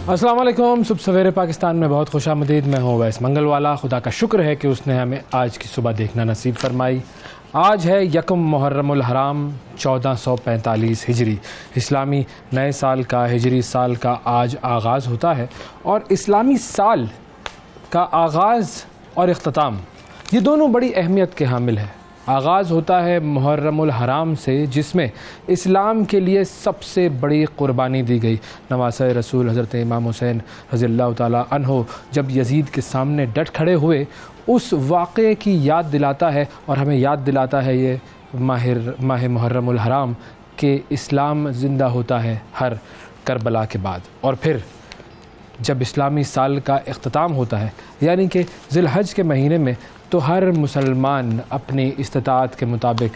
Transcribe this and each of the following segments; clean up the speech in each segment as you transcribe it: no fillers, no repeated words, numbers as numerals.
अस्सलाम वालेकुम। सुबह सवेरे पाकिस्तान में बहुत खुशामदीद। मैं हूँ वैस मंगलवाला। खुदा का शुक्र है कि उसने हमें आज की सुबह देखना नसीब फरमाई। आज है यकम मुहर्रमुल हराम 1445 हिजरी। इस्लामी नए साल का हिजरी साल का आज आगाज़ होता है और इस्लामी साल का आगाज़ और इख्तिताम ये दोनों बड़ी अहमियत के हामिल है। आगाज़ होता है मुहर्रमुल हराम से, जिसमें इस्लाम के लिए सबसे बड़ी क़ुरबानी दी गई। नवासे रसूल हज़रत इमाम हुसैन रज़ियल्लाहु ताला अन्हो जब यज़ीद के सामने डट खड़े हुए, उस वाक़े की याद दिलाता है और हमें याद दिलाता है ये माह मुहर्रमुल हराम कि इस्लाम ज़िंदा होता है हर करबला के बाद। और फिर जब इस्लामी साल का इख्तिताम होता है यानी कि ज़िलहज के महीने में, तो हर मुसलमान अपनी इस्तिताअत के मुताबिक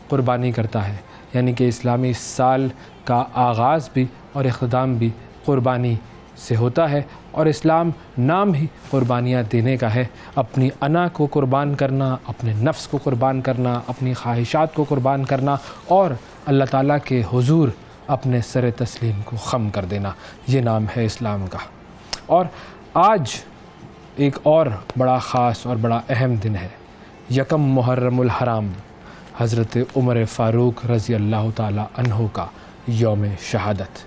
क़ुरबानी करता है। यानी कि इस्लामी साल का आगाज़ भी और इख्तिताम भी क़ुरबानी से होता है और इस्लाम नाम ही क़ुरबानियाँ देने का है। अपनी अना को क़ुरबान करना, अपने नफ्स को क़ुरबान करना, अपनी ख्वाहिशात को क़ुरबान करना और अल्लाह ताला के हुज़ूर अपने सर तस्लीम को ख़म कर देना, ये नाम है इस्लाम का। और आज एक और बड़ा ख़ास और बड़ा अहम दिन है, यकम मुहर्रमुल हराम, हज़रत उमर फ़ारूक रज़ी अल्लाह ताला अन्हो का यौम शहादत।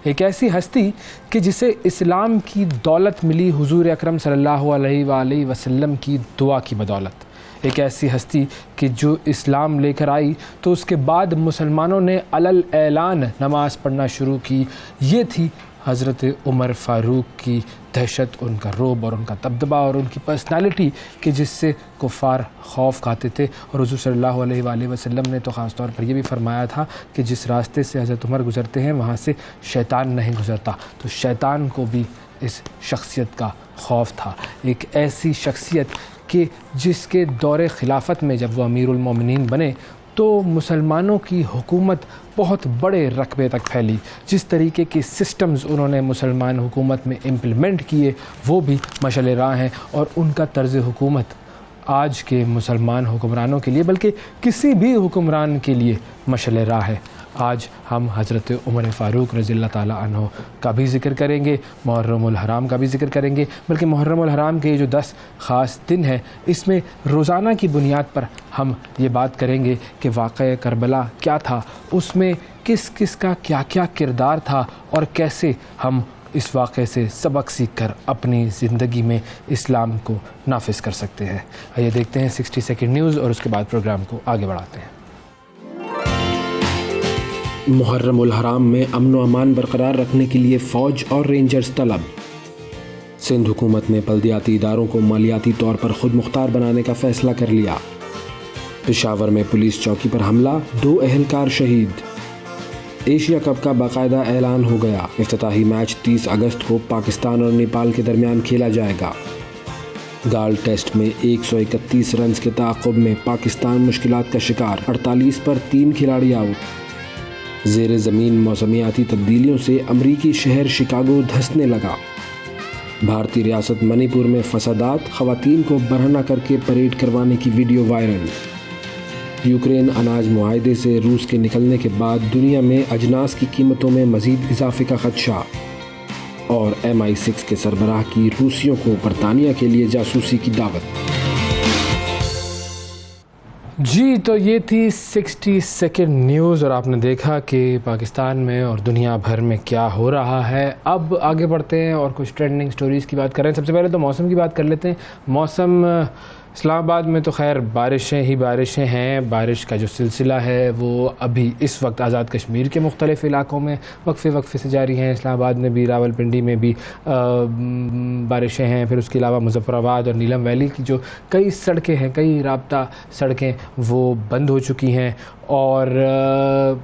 एक ऐसी हस्ती कि जिसे इस्लाम की दौलत मिली हुज़ूर अकरम सल्लल्लाहु अलैहि वसल्लम की दुआ की बदौलत। एक ऐसी हस्ती कि जो इस्लाम लेकर आई तो उसके बाद मुसलमानों ने अलल ऐलान नमाज़ पढ़ना शुरू की। ये थी हज़रत उमर फ़ारूक की दहशत, उनका रोब और उनका दबदबा और उनकी पर्सनालिटी कि जिससे कुफ़ार खौफ खाते थे। और हुज़ूर सल्लल्लाहु अलैहि वसल्लम ने तो ख़ास तौर पर यह भी फ़रमाया था कि जिस रास्ते से हज़रत उमर गुज़रते हैं वहाँ से शैतान नहीं गुज़रता। तो शैतान को भी इस शख्सियत का खौफ था। एक ऐसी शख्सियत कि जिसके दौरे खिलाफत में जब वो अमीरुल मोमिनीन बने तो मुसलमानों की हुकूमत बहुत बड़े रकबे तक फैली। जिस तरीके के सिस्टम्स उन्होंने मुसलमान हुकूमत में इम्प्लीमेंट किए वो भी मशाल राह हैं और उनका तर्ज़ हुकूमत आज के मुसलमान हुक्मरानों के लिए, बल्कि किसी भी हुक्मरान के लिए मशाल राह है। आज हम हज़रत उमर फ़ारूक रज़ियल्लाहु ताला अन्हो का भी ज़िक्र करेंगे, मुहर्रमुल हराम का भी ज़िक्र करेंगे। बल्कि मुहर्रमुल हराम के जो 10 ख़ास दिन हैं, इसमें रोज़ाना की बुनियाद पर हम ये बात करेंगे कि वाक़या करबला क्या था, उसमें किस किस का क्या क्या किरदार था और कैसे हम इस वाक़े से सबक सीख कर अपनी ज़िंदगी में इस्लाम को नाफिज़ कर सकते हैं। आइए देखते हैं 60 सेकंड न्यूज़ और उसके बाद प्रोग्राम को आगे बढ़ाते हैं। मुहर्रमुल हराम में अमन व अमान बरकरार रखने के लिए फ़ौज और रेंजर्स तलब। सिंध हुकूमत ने बल्दियाती इदारों को मालियाती तौर पर खुद मुख्तार बनाने का फ़ैसला कर लिया। पेशावर में पुलिस चौकी पर हमला, 2 अहलकार शहीद। एशिया कप का बाकायदा ऐलान हो गया। इफ्तिताही मैच 30 अगस्त को पाकिस्तान और नेपाल के दरमियान खेला जाएगा। गाल टेस्ट में 131 रन के ताक़ुब में पाकिस्तान मुश्किलात का शिकार, 48 पर 3 खिलाड़ी आउट। ज़ेरे ज़मीन मौसमियाती तब्दीलियों से अमरीकी शहर शिकागो धंसने लगा। भारतीय रियासत मणिपुर में फसादात, ख़वातीन को बरहना करके परेड करवाने की वीडियो वायरल। यूक्रेन अनाज मुआहदे से रूस के निकलने के बाद दुनिया में अजनास की कीमतों में मज़ीद इजाफे का ख़दशा। और MI6 के सरबराह की रूसियों को बरतानिया के लिए जासूसी की दावत। जी, तो ये थी 60 सेकंड न्यूज़ और आपने देखा कि पाकिस्तान में और दुनिया भर में क्या हो रहा है। अब आगे बढ़ते हैं और कुछ ट्रेंडिंग स्टोरीज़ की बात कर रहे हैं। सबसे पहले तो मौसम की बात कर लेते हैं। मौसम इस्लामाबाद में तो खैर बारिशें ही बारिशें हैं। बारिश का जो सिलसिला है वो अभी इस वक्त आज़ाद कश्मीर के मुख्तलिफ़ इलाकों में वक्फ़े से जारी हैं। इस्लामाबाद में भी, रावलपिंडी में भी बारिशें हैं। फिर उसके अलावा मुज़फ़्फ़राबाद और नीलम वैली की जो कई सड़कें हैं, कई राब्ता सड़कें वो बंद हो चुकी हैं। और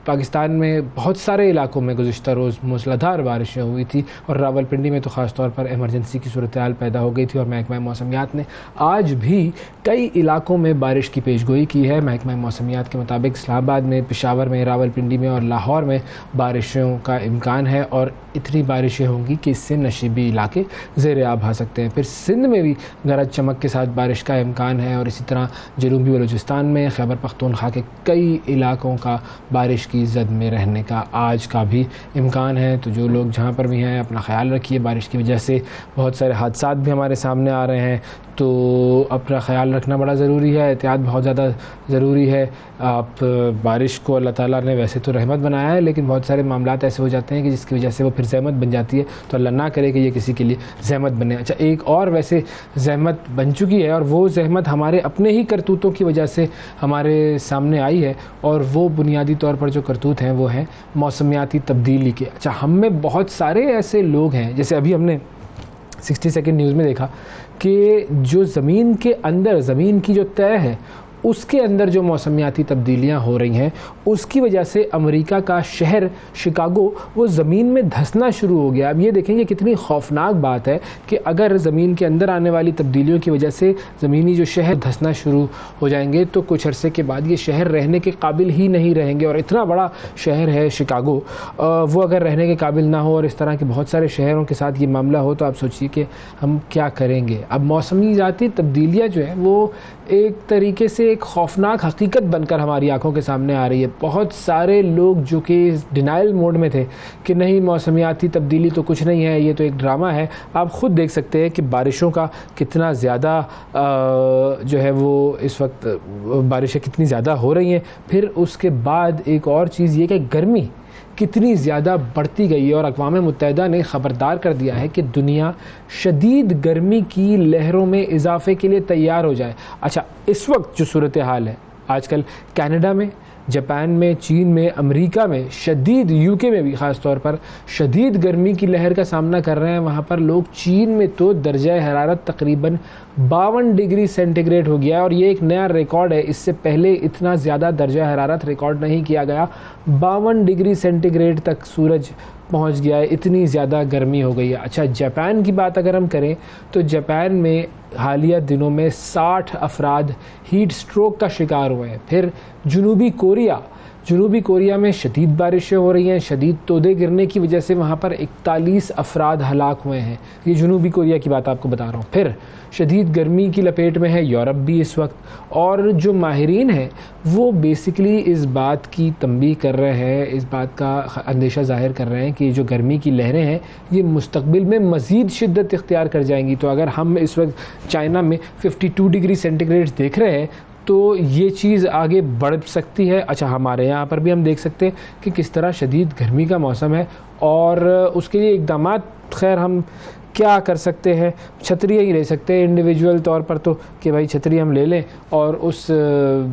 पाकिस्तान में बहुत सारे इलाकों में गुज़िश्ता रोज़ मूसलाधार बारिशें हुई थी और रावलपिंडी में तो ख़ास तौर पर इमरजेंसी की सूरत हाल पैदा हो गई थी। और महकमा मौसमियात ने आज भी कई इलाकों में बारिश की पेशगोई की है। महकमा मौसमियात के मुताबिक इस्लामाबाद में, पेशावर में, रावलपिंडी में और लाहौर में बारिशों का इम्कान है और इतनी बारिशें होंगी कि इससे नशीबी इलाके ज़ेर आब आ सकते हैं। फिर सिंध में भी गरज चमक के साथ बारिश का इम्कान है और इसी तरह जनूबी बलूचिस्तान में, खैबर पख्तूनख्वा के कई इलाकों का बारिश की की जद में रहने का आज का भी इम्कान है। तो जो लोग जहाँ पर भी हैं अपना ख्याल रखिए। बारिश की वजह से बहुत सारे हादसात भी हमारे सामने आ रहे हैं, तो अपना ख्याल रखना बड़ा ज़रूरी है, एहतियात बहुत ज़्यादा ज़रूरी है। आप बारिश को अल्लाह ताला ने वैसे तो रहमत बनाया है, लेकिन बहुत सारे मामलात ऐसे हो जाते हैं कि जिसकी वजह से वो फिर ज़हमत बन जाती है। तो अल्लाह ना करे कि ये किसी के लिए ज़हमत बने। अच्छा, एक और वैसे ज़हमत बन चुकी है और वो ज़हमत हमारे अपने ही करतूतों की वजह से हमारे सामने आई है, और वो बुनियादी तौर पर जो करतूत हैं वो हैं मौसमियाती तब्दीली के। अच्छा, हम में बहुत सारे ऐसे लोग हैं, जैसे अभी हमने 60 सेकंड न्यूज़ में देखा कि जो ज़मीन के अंदर, ज़मीन की जो तय है उसके अंदर जो मौसमियाती तब्दीलियां हो रही हैं, उसकी वजह से अमेरिका का शहर शिकागो वो ज़मीन में धंसना शुरू हो गया। अब ये देखेंगे कितनी खौफनाक बात है कि अगर ज़मीन के अंदर आने वाली तब्दीलियों की वजह से ज़मीनी जो शहर धंसना शुरू हो जाएंगे, तो कुछ अरसे के बाद ये शहर रहने के काबिल ही नहीं रहेंगे। और इतना बड़ा शहर है शिकागो, वो अगर रहने के काबिल ना हो और इस तरह के बहुत सारे शहरों के साथ ये मामला हो, तो आप सोचिए कि हम क्या करेंगे। अब मौसमियाती तब्दीलियाँ जो है वो एक तरीके से एक खौफनाक हकीकत बनकर हमारी आंखों के सामने आ रही है। बहुत सारे लोग जो कि डिनाइल मोड में थे कि नहीं, मौसमियाती तब्दीली तो कुछ नहीं है, ये तो एक ड्रामा है। आप ख़ुद देख सकते हैं कि बारिशों का कितना ज़्यादा जो है वो इस वक्त बारिशें कितनी ज़्यादा हो रही हैं। फिर उसके बाद एक और चीज़ ये कि गर्मी कितनी ज़्यादा बढ़ती गई है, और अक़वाम मुत्तहिदा ने ख़बरदार कर दिया है कि दुनिया शदीद गर्मी की लहरों में इजाफे के लिए तैयार हो जाए। अच्छा, इस वक्त जो सूरत हाल है आजकल कनाडा में, जापान में, चीन में, अमेरिका में शदीद, यूके में भी ख़ास तौर पर शदीद गर्मी की लहर का सामना कर रहे हैं। वहाँ पर लोग, चीन में तो दर्जा हरारत तकरीबन 52 डिग्री सेंटीग्रेड हो गया है, और ये एक नया रिकॉर्ड है। इससे पहले इतना ज़्यादा दर्जा हरारत रिकॉर्ड नहीं किया गया। 52 डिग्री सेंटीग्रेड तक सूरज पहुंच गया है, इतनी ज़्यादा गर्मी हो गई है। अच्छा, जापान की बात अगर हम करें तो जापान में हालिया दिनों में 60 अफराद हीट स्ट्रोक का शिकार हुए हैं। फिर जनूबी कोरिया में शदीद बारिशें हो रही हैं, शदीद तोदे गिरने की वजह से वहाँ पर 41 अफराद हलाक हुए हैं। ये जनूबी कोरिया की बात आपको बता रहा हूँ। फिर शदीद गर्मी की लपेट में है यूरोप भी इस वक्त, और जो माहिरीन हैं वो बेसिकली इस बात की तंबीह कर रहे हैं, इस बात का अंदेशा ज़ाहिर कर रहे हैं कि जो गर्मी की लहरें हैं ये मुस्तकबिल में मज़ीद शिद्दत इख्तियार कर जाएंगी। तो अगर हम इस वक्त चाइना में 52 डिग्री सेंटीग्रेड देख रहे हैं तो ये चीज़ आगे बढ़ सकती है। अच्छा, हमारे यहाँ पर भी हम देख सकते हैं कि किस तरह शदीद गर्मी का मौसम है, और उसके लिए इक़दामात खैर हम क्या कर सकते हैं, छतरी ही ले सकते हैं इंडिविजुअल तौर पर, तो कि भाई छतरी हम ले लें और उस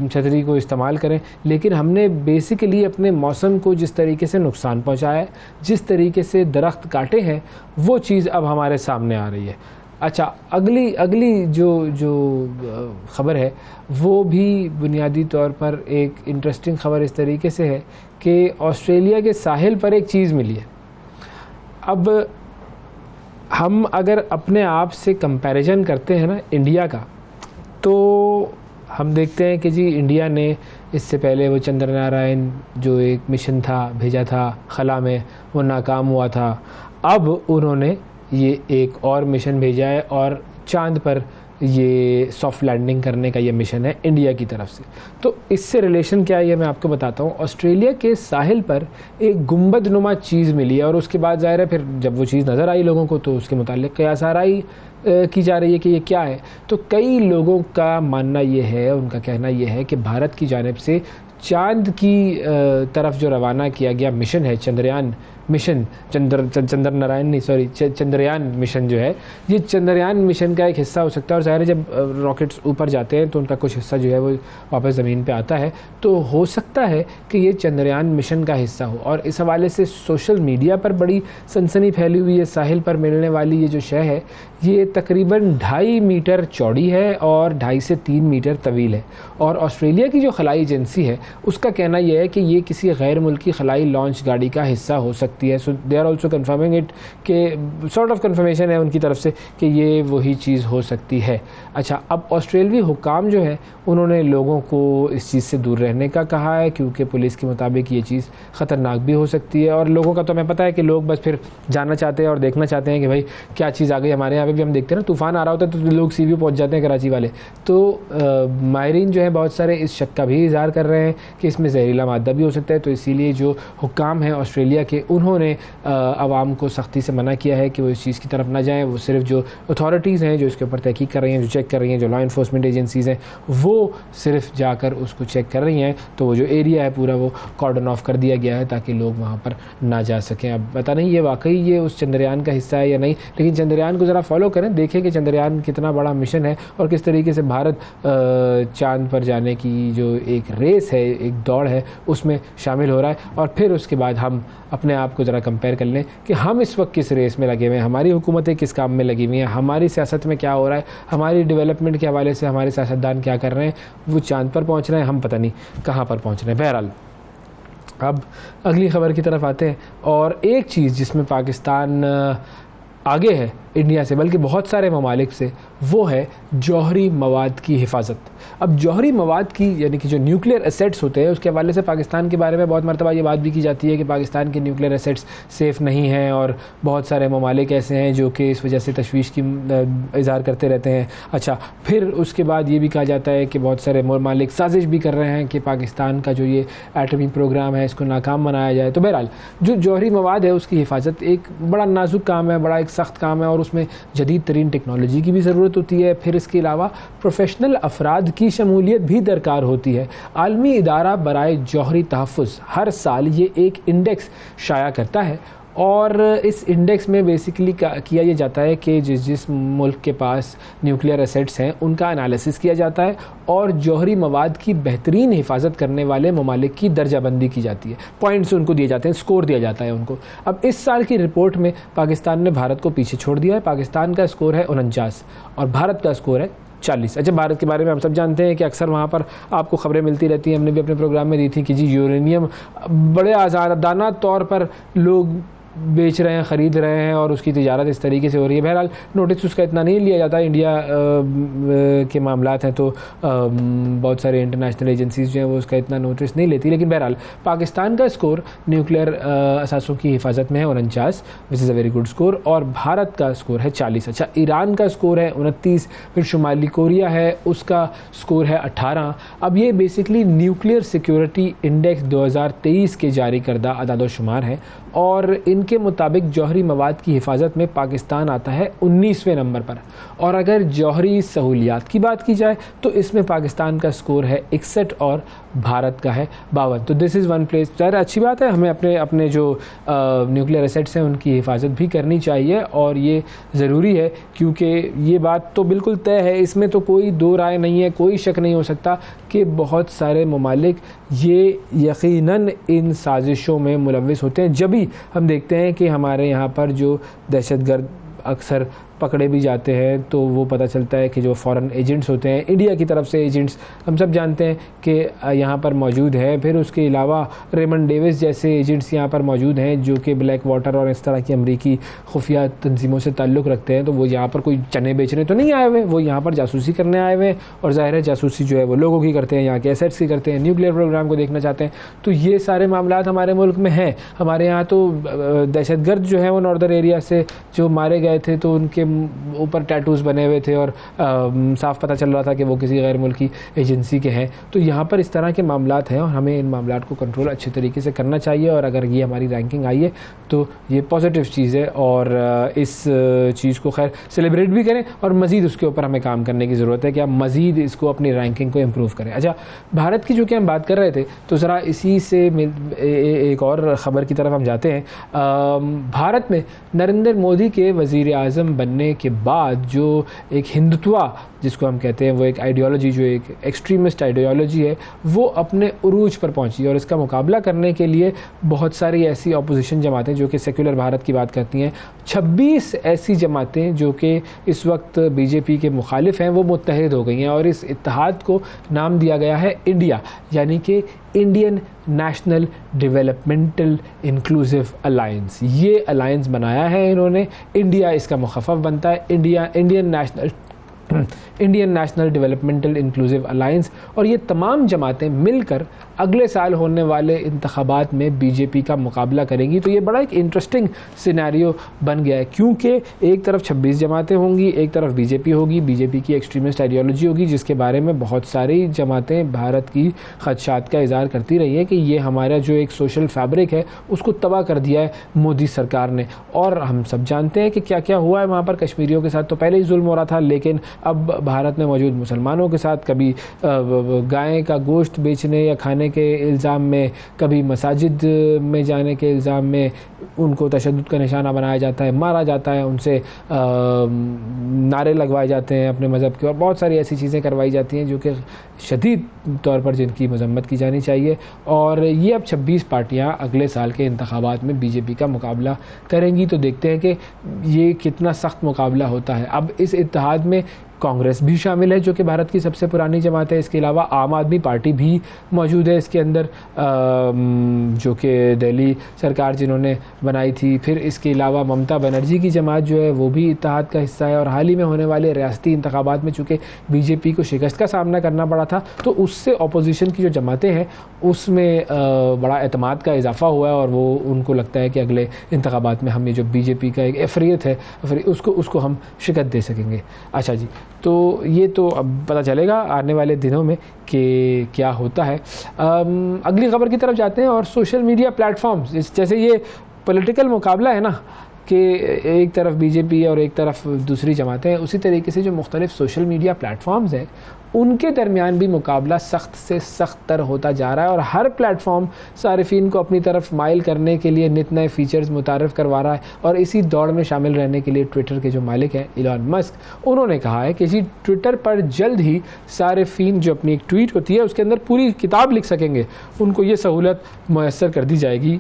छतरी को इस्तेमाल करें। लेकिन हमने बेसिकली अपने मौसम को जिस तरीके से नुकसान पहुँचाया है, जिस तरीके से दरख्त काटे हैं, वो चीज़ अब हमारे सामने आ रही है। अच्छा, अगली जो ख़बर है वो भी बुनियादी तौर पर एक इंटरेस्टिंग ख़बर इस तरीके से है कि ऑस्ट्रेलिया के साहिल पर एक चीज़ मिली है। अब हम अगर अपने आप से कंपैरिजन करते हैं ना इंडिया का, तो हम देखते हैं कि जी इंडिया ने इससे पहले वो चंद्रनारायण जो एक मिशन था भेजा था खला में, वो नाकाम हुआ था। अब उन्होंने ये एक और मिशन भेजा है, और चांद पर ये सॉफ्ट लैंडिंग करने का ये मिशन है इंडिया की तरफ से। तो इससे रिलेशन क्या है ये मैं आपको बताता हूँ। ऑस्ट्रेलिया के साहिल पर एक गुंबद नुमा चीज़ मिली है, और उसके बाद ज़ाहिर है फिर जब वो चीज़ नज़र आई लोगों को तो उसके मुतालिक कयास आराई की जा रही है कि ये क्या है। तो कई लोगों का मानना ये है, उनका कहना ये है कि भारत की जानिब से चांद की तरफ जो रवाना किया गया मिशन है, चंद्रयान मिशन, चंद्रयान मिशन जो है, ये चंद्रयान मिशन का एक हिस्सा हो सकता है। और ज़ाहिर है जब रॉकेट्स ऊपर जाते हैं तो उनका कुछ हिस्सा जो है वो वापस ज़मीन पे आता है, तो हो सकता है कि ये चंद्रयान मिशन का हिस्सा हो। और इस हवाले से सोशल मीडिया पर बड़ी सनसनी फैली हुई है। साहिल पर मिलने वाली ये जो शय है ये तकरीबन 2.5 मीटर चौड़ी है और 2.5 से 3 मीटर तवील है। और ऑस्ट्रेलिया की जो खलाई एजेंसी है उसका कहना यह है कि ये किसी गैर मुल्की खलाई लॉन्च गाड़ी का हिस्सा हो सकता सकती है। So they are also confirming it कि सॉर्ट ऑफ कन्फर्मेशन है उनकी तरफ से कि ये वही चीज़ हो सकती है। अच्छा, अब ऑस्ट्रेलियाई हुकाम जो है उन्होंने लोगों को इस चीज़ से दूर रहने का कहा है, क्योंकि पुलिस के मुताबिक ये चीज़ ख़तरनाक भी हो सकती है। और लोगों का तो हमें पता है कि लोग बस फिर जानना चाहते हैं और देखना चाहते हैं कि भाई क्या चीज़ आ गई। हमारे यहाँ पे भी हम देखते हैं ना, तूफ़ान आ रहा होता है तो लोग सी व्यू पहुँच जाते हैं कराची वाले। तो माहिरीन जो है बहुत सारे इस शक का भी इज़हार कर रहे हैं कि इसमें जहरीला मादा भी हो सकता है। तो इसीलिए जो हुक्काम हैं ऑस्ट्रेलिया के, उन्होंने आवाम को सख्ती से मना किया है कि वो इस चीज़ की तरफ ना जाएँ। वो सिर्फ जो अथॉरिटीज़ हैं जो इसके ऊपर तहकीक कर रही हैं, जो चेक कर रही हैं, जो लॉ इन्फोर्समेंट एजेंसीज़ हैं, वो सिर्फ जाकर उसको चेक कर रही हैं। तो वो जो एरिया है पूरा वो कॉर्डन ऑफ कर दिया गया है ताकि लोग वहाँ पर ना जा सकें। अब पता नहीं ये वाकई ये उस चंद्रयान का हिस्सा है या नहीं, लेकिन चंद्रयान को ज़रा फॉलो करें, देखें कि चंद्रयान कितना बड़ा मिशन है और किस तरीके से भारत चांद पर जाने की जो एक रेस है, एक दौड़ है, उसमें शामिल हो रहा है। और फिर उसके बाद हम अपने आप को ज़रा कंपेयर कर लें कि हम इस वक्त किस रेस में लगे हुए हैं, हमारी हुकूमतें किस काम में लगी हुई हैं, हमारी सियासत में क्या हो रहा है, हमारी डेवलपमेंट के हवाले से हमारे सियासतदान क्या कर रहे हैं। वो चांद पर पहुँच रहे हैं, हम पता नहीं कहाँ पर पहुँच रहे हैं। बहरहाल अब अगली खबर की तरफ आते हैं। और एक चीज़ जिसमें पाकिस्तान आगे है इंडिया से, बल्कि बहुत सारे ममालिक से, वो है जौहरी मवाद की हिफाजत। अब जौहरी मवाद की यानी कि जो न्यूक्लियर एसेट्स होते हैं उसके हवाले से पाकिस्तान के बारे में बहुत मरतबा ये बात भी की जाती है कि पाकिस्तान के न्यूक्लियर एसेट्स सेफ़ नहीं हैं और बहुत सारे ममालिक ऐसे हैं जो कि इस वजह से तशवीश की इज़हार करते रहते हैं। अच्छा, फिर उसके बाद ये भी कहा जाता है कि बहुत सारे ममालिक साजिश भी कर रहे हैं कि पाकिस्तान का जो ये एटमी प्रोग्राम है इसको नाकाम बनाया जाए। तो बहरहाल जो जौहरी मवाद है उसकी हिफाजत एक बड़ा नाजुक काम है, बड़ा एक सख्त काम है और उसमें जदीद तरीन टेक्नोलॉजी की भी ज़रूरत होती है। फिर इसके अलावा प्रोफेशनल अफराद की शमूलियत भी दरकार होती है। आलमी इदारा बराए जौहरी तहफ़्फ़ुज़ हर साल ये एक इंडेक्स शाया करता है और इस इंडेक्स में बेसिकली किया ये जाता है कि जिस मुल्क के पास न्यूक्लियर एसेट्स हैं उनका एनालिसिस किया जाता है और जौहरी मवाद की बेहतरीन हिफाजत करने वाले ममालिक की दर्जाबंदी की जाती है। पॉइंट्स उनको दिए जाते हैं, स्कोर दिया जाता है उनको। अब इस साल की रिपोर्ट में पाकिस्तान ने भारत को पीछे छोड़ दिया है। पाकिस्तान का स्कोर है 49 और भारत का स्कोर है 40। अच्छा, भारत के बारे में हम सब जानते हैं कि अक्सर वहाँ पर आपको खबरें मिलती रहती हैं, हमने भी अपने प्रोग्राम में दी थी कि जी यूरेनियम बड़े आज़ादाना तौर पर लोग बेच रहे हैं, ख़रीद रहे हैं और उसकी तिजारत इस तरीके से हो रही है। बहरहाल नोटिस उसका इतना नहीं लिया जाता। इंडिया के मामलात हैं तो बहुत सारे इंटरनेशनल एजेंसीज़ जो हैं वो उसका इतना नोटिस नहीं लेती। लेकिन बहरहाल पाकिस्तान का स्कोर न्यूक्लियर असासों की हिफाजत में है 49, which is a very good score, और भारत का स्कोर है 40। अच्छा, ईरान का स्कोर है 29, फिर शुमाली कोरिया है उसका स्कोर है 18। अब ये बेसिकली न्यूक्लियर सिक्योरिटी इंडेक्स 2023 के जारी करदा अदाद-ओ-शुमार है और इनके मुताबिक जौहरी मवाद की हिफाजत में पाकिस्तान आता है 19वें नंबर पर। और अगर जौहरी सहूलियात की बात की जाए तो इसमें पाकिस्तान का स्कोर है 61 और भारत का है 52। तो दिस इज़ वन प्लेस। ज़्यादा अच्छी बात है, हमें अपने जो न्यूक्लियर एसेट्स हैं उनकी हिफाजत भी करनी चाहिए और ये ज़रूरी है, क्योंकि ये बात तो बिल्कुल तय है, इसमें तो कोई दो राय नहीं है, कोई शक नहीं हो सकता कि बहुत सारे ममालिक ये यकीनन इन साजिशों में मुलव्विस होते हैं। जब भी हम देखते हैं कि हमारे यहाँ पर जो दहशतगर्द अक्सर पकड़े भी जाते हैं तो वो पता चलता है कि जो फ़ॉरेन एजेंट्स होते हैं, इंडिया की तरफ से एजेंट्स हम सब जानते हैं कि यहाँ पर मौजूद हैं। फिर उसके अलावा रेमंड डेविस जैसे एजेंट्स यहाँ पर मौजूद हैं जो कि ब्लैक वाटर और इस तरह की अमरीकी खुफिया तंजीमों से ताल्लुक़ रखते हैं। तो वो यहाँ पर कोई चने बेचने तो नहीं आए हुए, वो यहाँ पर जासूसी करने आए हुए हैं और ज़ाहिर है जासूसी जो है वो लोगों की करते हैं, यहाँ के एसेट्स की करते हैं, न्यूक्लियर प्रोग्राम को देखना चाहते हैं। तो ये सारे मामलात हमारे मुल्क में हैं। हमारे यहाँ तो दहशतगर्द जो है वो नॉर्दर्न एरिया से जो मारे गए थे तो उनके ऊपर टैटूज़ बने हुए थे और साफ पता चल रहा था कि वो किसी गैर मुल्की एजेंसी के हैं। तो यहाँ पर इस तरह के मामलात हैं और हमें इन मामलात को कंट्रोल अच्छे तरीके से करना चाहिए। और अगर ये हमारी रैंकिंग आई है तो ये पॉजिटिव चीज़ है और इस चीज़ को खैर सेलिब्रेट भी करें और मज़ीद उसके ऊपर हमें काम करने की ज़रूरत है कि हम मज़ीद इसको अपनी रैंकिंग को इम्प्रूव करें। अच्छा, भारत की जो कि हम बात कर रहे थे तो ज़रा इसी से एक और ख़बर की तरफ हम जाते हैं। भारत में नरेंद्र मोदी के वज़ीर आज़म बनने के बाद जो एक हिंदुत्वा जिसको हम कहते हैं, वो एक आइडियोलॉजी जो एक एक्सट्रीमिस्ट आइडियोलॉजी है, वो अपने उरूज पर पहुंची और इसका मुकाबला करने के लिए बहुत सारी ऐसी अपोजिशन जमातें जो कि सेक्युलर भारत की बात करती हैं, 26 ऐसी जमातें जो कि इस वक्त बीजेपी के मुखालिफ हैं, वो मुत्तहिद हो गई हैं और इस इत्तेहाद को नाम दिया गया है इंडिया, यानी कि Indian national developmental inclusive alliance. ये अलायंस बनाया है इन्होंने, इंडिया इसका मुखफ़फ़ बनता है, Indian national developmental inclusive alliance. और ये तमाम जमातें मिलकर अगले साल होने वाले इंतखाबात में बीजेपी का मुकाबला करेंगी। तो ये बड़ा एक इंटरेस्टिंग सिनेरियो बन गया है, क्योंकि एक तरफ 26 जमातें होंगी, एक तरफ बीजेपी होगी, बीजेपी की एक्सट्रीमिस्ट आइडियोलॉजी होगी, जिसके बारे में बहुत सारी जमातें भारत की खदशात का इज़हार करती रही है कि ये हमारा जो एक सोशल फैब्रिक है उसको तबाह कर दिया है मोदी सरकार ने। और हम सब जानते हैं कि क्या क्या हुआ है वहाँ पर कश्मीरियों के साथ। तो पहले ही जुल्म हो रहा था, लेकिन अब भारत में मौजूद मुसलमानों के साथ कभी गाय का गोश्त बेचने या खाने के इल्ज़ाम में, कभी मसाजिद में जाने के इल्ज़ाम में उनको तशद्दुद का निशाना बनाया जाता है, मारा जाता है, उनसे नारे लगवाए जाते हैं अपने मज़हब के, और बहुत सारी ऐसी चीज़ें करवाई जाती हैं जो कि शदीद तौर पर जिनकी मजम्मत की जानी चाहिए। और ये अब 26 पार्टियां अगले साल के इंतखाबात में बीजेपी का मुकाबला करेंगी। तो देखते हैं कि ये कितना सख्त मुकाबला होता है। अब इस इत्तेहाद में कांग्रेस भी शामिल है जो कि भारत की सबसे पुरानी जमात है। इसके अलावा आम आदमी पार्टी भी मौजूद है इसके अंदर, जो कि दिल्ली सरकार जिन्होंने बनाई थी। फिर इसके अलावा ममता बनर्जी की जमात जो है वो भी इत्तेहाद का हिस्सा है। और हाल ही में होने वाले रियासती इंतखाबात में चूँकि बीजेपी को शिकस्त का सामना करना पड़ा था, तो उससे अपोजिशन की जो जमातें हैं उसमें बड़ा एतमाद का इजाफा हुआ है, और वो उनको लगता है कि अगले इंतखाबात में हम ये जो बीजेपी का एक अफरियत है उसको हम शिकस्त दे सकेंगे। अच्छा जी, तो ये तो अब पता चलेगा आने वाले दिनों में कि क्या होता है। अगली खबर की तरफ जाते हैं। और सोशल मीडिया प्लेटफॉर्म्स, जैसे ये पॉलिटिकल मुकाबला है ना कि एक तरफ बीजेपी और एक तरफ दूसरी जमातें हैं, उसी तरीके से जो मुख्तलिफ सोशल मीडिया प्लेटफॉर्म्स हैं उनके दरमियान भी मुकाबला सख्त से सख्त तर होता जा रहा है। और हर प्लेटफॉर्म सारिफीन को अपनी तरफ माइल करने के लिए नित नए फीचर्स मुतारफ़ करवा रहा है। और इसी दौड़ में शामिल रहने के लिए ट्विटर के जो मालिक हैं इलॉन मस्क, उन्होंने कहा है कि जी ट्विटर पर जल्द ही सारिफीन जो अपनी एक ट्वीट होती है उसके अंदर पूरी किताब लिख सकेंगे, उनको ये सहूलत मैसर कर दी जाएगी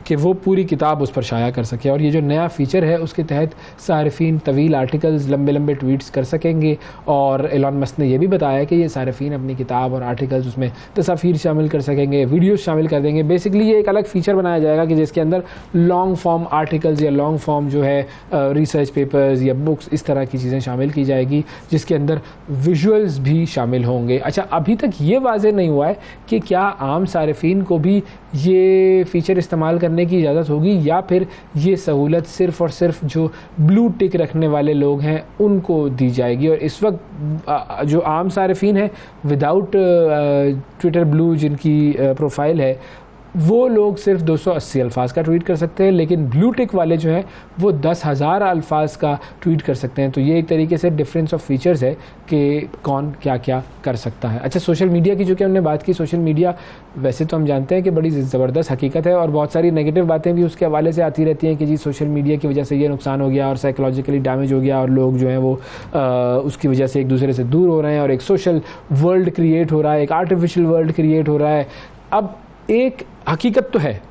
कि वो पूरी किताब उस पर शाया कर सके। और ये जो नया फ़ीचर है उसके तहत सारिफीन तवील आर्टिकल्स, लंबे लंबे ट्वीट्स कर सकेंगे। और एलन मस्क ने यह भी बताया कि ये सारिफीन अपनी किताब और आर्टिकल्स उसमें तस्वीर शामिल कर सकेंगे, वीडियोस शामिल कर देंगे। बेसिकली ये एक अलग फ़ीचर बनाया जाएगा कि जिसके अंदर लॉन्ग फॉर्म आर्टिकल्स या लॉन्ग फॉर्म जो है रिसर्च पेपर्स या बुक्स, इस तरह की चीज़ें शामिल की जाएगी, जिसके अंदर विजुअल्स भी शामिल होंगे। अच्छा, अभी तक ये वाज़ेह नहीं हुआ है कि क्या आम सारिफीन को भी ये फ़ीचर इस्तेमाल करने की इजाज़त होगी या फिर ये सहूलत सिर्फ़ और सिर्फ जो ब्लू टिक रखने वाले लोग हैं उनको दी जाएगी। और इस वक्त जो आम सारिफीन है विदाउट ट्विटर ब्लू जिनकी प्रोफाइल है, वो लोग सिर्फ 280 अल्फाज का ट्वीट कर सकते हैं, लेकिन ब्लू टिक वाले जो हैं वो 10,000 अल्फाज का ट्वीट कर सकते हैं। तो ये एक तरीके से डिफरेंस ऑफ फीचर्स है कि कौन क्या क्या कर सकता है। अच्छा, सोशल मीडिया की जो कि हमने बात की, सोशल मीडिया वैसे तो हम जानते हैं कि बड़ी ज़बरदस्त हकीकत है और बहुत सारी नेगेटिव बातें भी उसके हवाले से आती रहती हैं कि जी सोशल मीडिया की वजह से ये नुकसान हो गया और साइकोलॉजिकली डैमेज हो गया और लोग जो हैं वो उसकी वजह से एक दूसरे से दूर हो रहे हैं और एक सोशल वर्ल्ड क्रिएट हो रहा है, एक आर्टिफिशियल वर्ल्ड क्रिएट हो रहा है। अब एक हकीकत तो है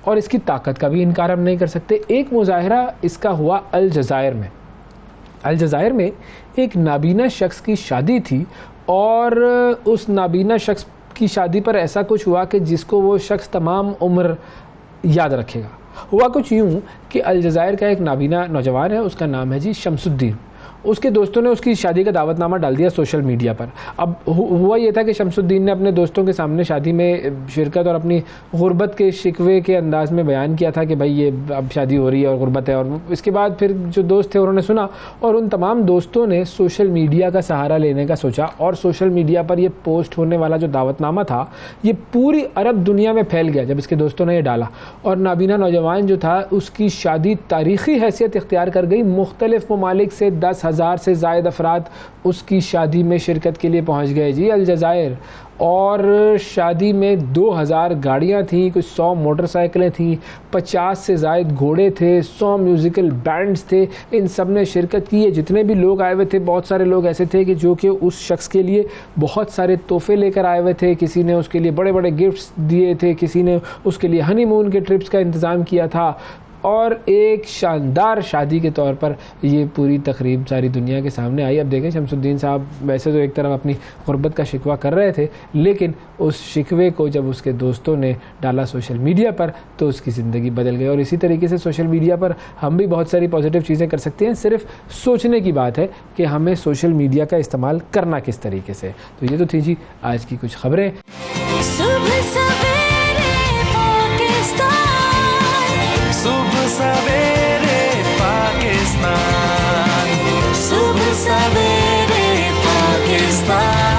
और इसकी ताकत का भी इनकार हम नहीं कर सकते। एक मुजाहरा इसका हुआ अल जज़ायर में। अल जज़ायर में एक नाबीना शख्स की शादी थी और उस नाबीना शख्स की शादी पर ऐसा कुछ हुआ कि जिसको वो शख्स तमाम उम्र याद रखेगा। हुआ कुछ यूँ कि अल जज़ायर का एक नाबीना नौजवान है, उसका नाम है जी शमसुद्दीन। उसके दोस्तों ने उसकी शादी का दावतनामा डाल दिया सोशल मीडिया पर। अब हुआ ये था कि शमसुद्दीन ने अपने दोस्तों के सामने शादी में शिरकत और अपनी गुर्बत के शिकवे के अंदाज में बयान किया था कि भाई ये अब शादी हो रही है और गुर्बत है। और इसके बाद फिर जो दोस्त थे उन्होंने सुना और उन तमाम दोस्तों ने सोशल मीडिया का सहारा लेने का सोचा और सोशल मीडिया पर ये पोस्ट होने वाला जो दावतनामा था ये पूरी अरब दुनिया में फैल गया जब इसके दोस्तों ने ये डाला। और नाबीना नौजवान जो था उसकी शादी तारीख़ी हैसियत इख्तियार कर गई। मुख्तलिफ ममालिक से 10,000 से ज़ायद अफराद उसकी शादी में शिरकत के लिए पहुंच गए जी अल जज़ायर। और शादी में 2000 गाड़ियाँ थीं, कुछ 100 मोटरसाइकिलें थीं, 50 से ज़ायद घोड़े थे, 100 म्यूज़िकल बैंड्स थे। इन सब ने शिरकत की है। जितने भी लोग आए हुए थे, बहुत सारे लोग ऐसे थे कि जो कि उस शख्स के लिए बहुत सारे तोहफे लेकर आए हुए थे। किसी ने उसके लिए बड़े बड़े गिफ्ट्स दिए थे, किसी ने उसके लिए हनीमून के ट्रिप्स का इंतज़ाम किया था। और एक शानदार शादी के तौर पर ये पूरी तकरीब सारी दुनिया के सामने आई। अब देखें, शमसुद्दीन साहब वैसे तो एक तरफ अपनी गुर्बत का शिकवा कर रहे थे, लेकिन उस शिकवे को जब उसके दोस्तों ने डाला सोशल मीडिया पर तो उसकी ज़िंदगी बदल गई। और इसी तरीके से सोशल मीडिया पर हम भी बहुत सारी पॉजिटिव चीज़ें कर सकते हैं, सिर्फ सोचने की बात है कि हमें सोशल मीडिया का इस्तेमाल करना किस तरीके से। तो ये तो थी जी आज की कुछ खबरें। सुबह सवेरे पाकिस्तान, सुबह सवेरे पाकिस्तान, सुबह सवेरे पाकिस्तान।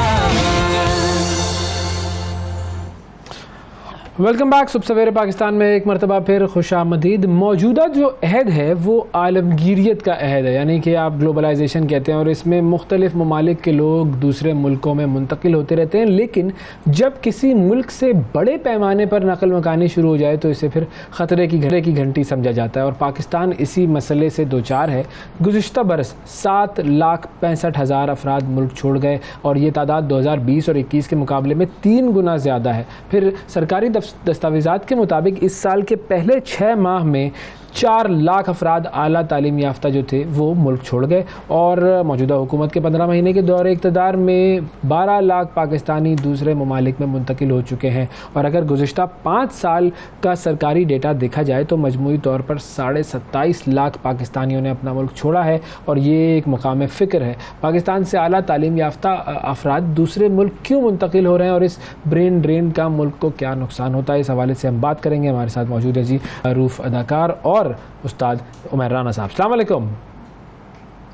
Welcome back. सुबह सवेरे पाकिस्तान में एक मरतबा फिर खुशामदीद। मौजूदा जो अहद है वो आलमगीरियत का अहद है, यानी कि आप ग्लोबलाइजेशन कहते हैं, और इसमें मुख्तलिफ ममालिक के लोग दूसरे मुल्कों में मुंतकिल होते रहते हैं। लेकिन जब किसी मुल्क से बड़े पैमाने पर नकल मकानी शुरू हो जाए तो इसे फिर ख़तरे की घंटी समझा जाता है, और पाकिस्तान इसी मसले से दो चार है। गुज़िश्ता बरस 7,65,000 अफराद मुल्क छोड़ गए, और ये तादाद 2020 और 21 के मुकाबले में 3 गुना ज़्यादा है। फिर सरकारी दस्तावेज़ात के मुताबिक इस साल के पहले 6 माह में 4 लाख अफराद आला तालीम याफ्ता जो थे वो मुल्क छोड़ गए, और मौजूदा हुकूमत के 15 महीने के दौरे इक़्तिदार में 12 लाख पाकिस्तानी दूसरे ममालिक में मुंतकिल हो चुके हैं। और अगर गुज़िश्ता 5 साल का सरकारी डेटा देखा जाए तो मजमूई तौर पर 27.5 लाख पाकिस्तानियों ने अपना मुल्क छोड़ा है, और ये एक मकाम फ़िक्र है। पाकिस्तान से आला तालीम याफ्ता अफराद दूसरे मुल्क क्यों मुंतकिल हो रहे हैं, और इस ब्रेन ड्रेन का मुल्क को क्या नुकसान होता है, इस हवाले से हम बात करेंगे। हमारे साथ मौजूद है जी रूफ अदाकार और उस्ताद उमर राना साहब। अस्सलाम वालेकुम।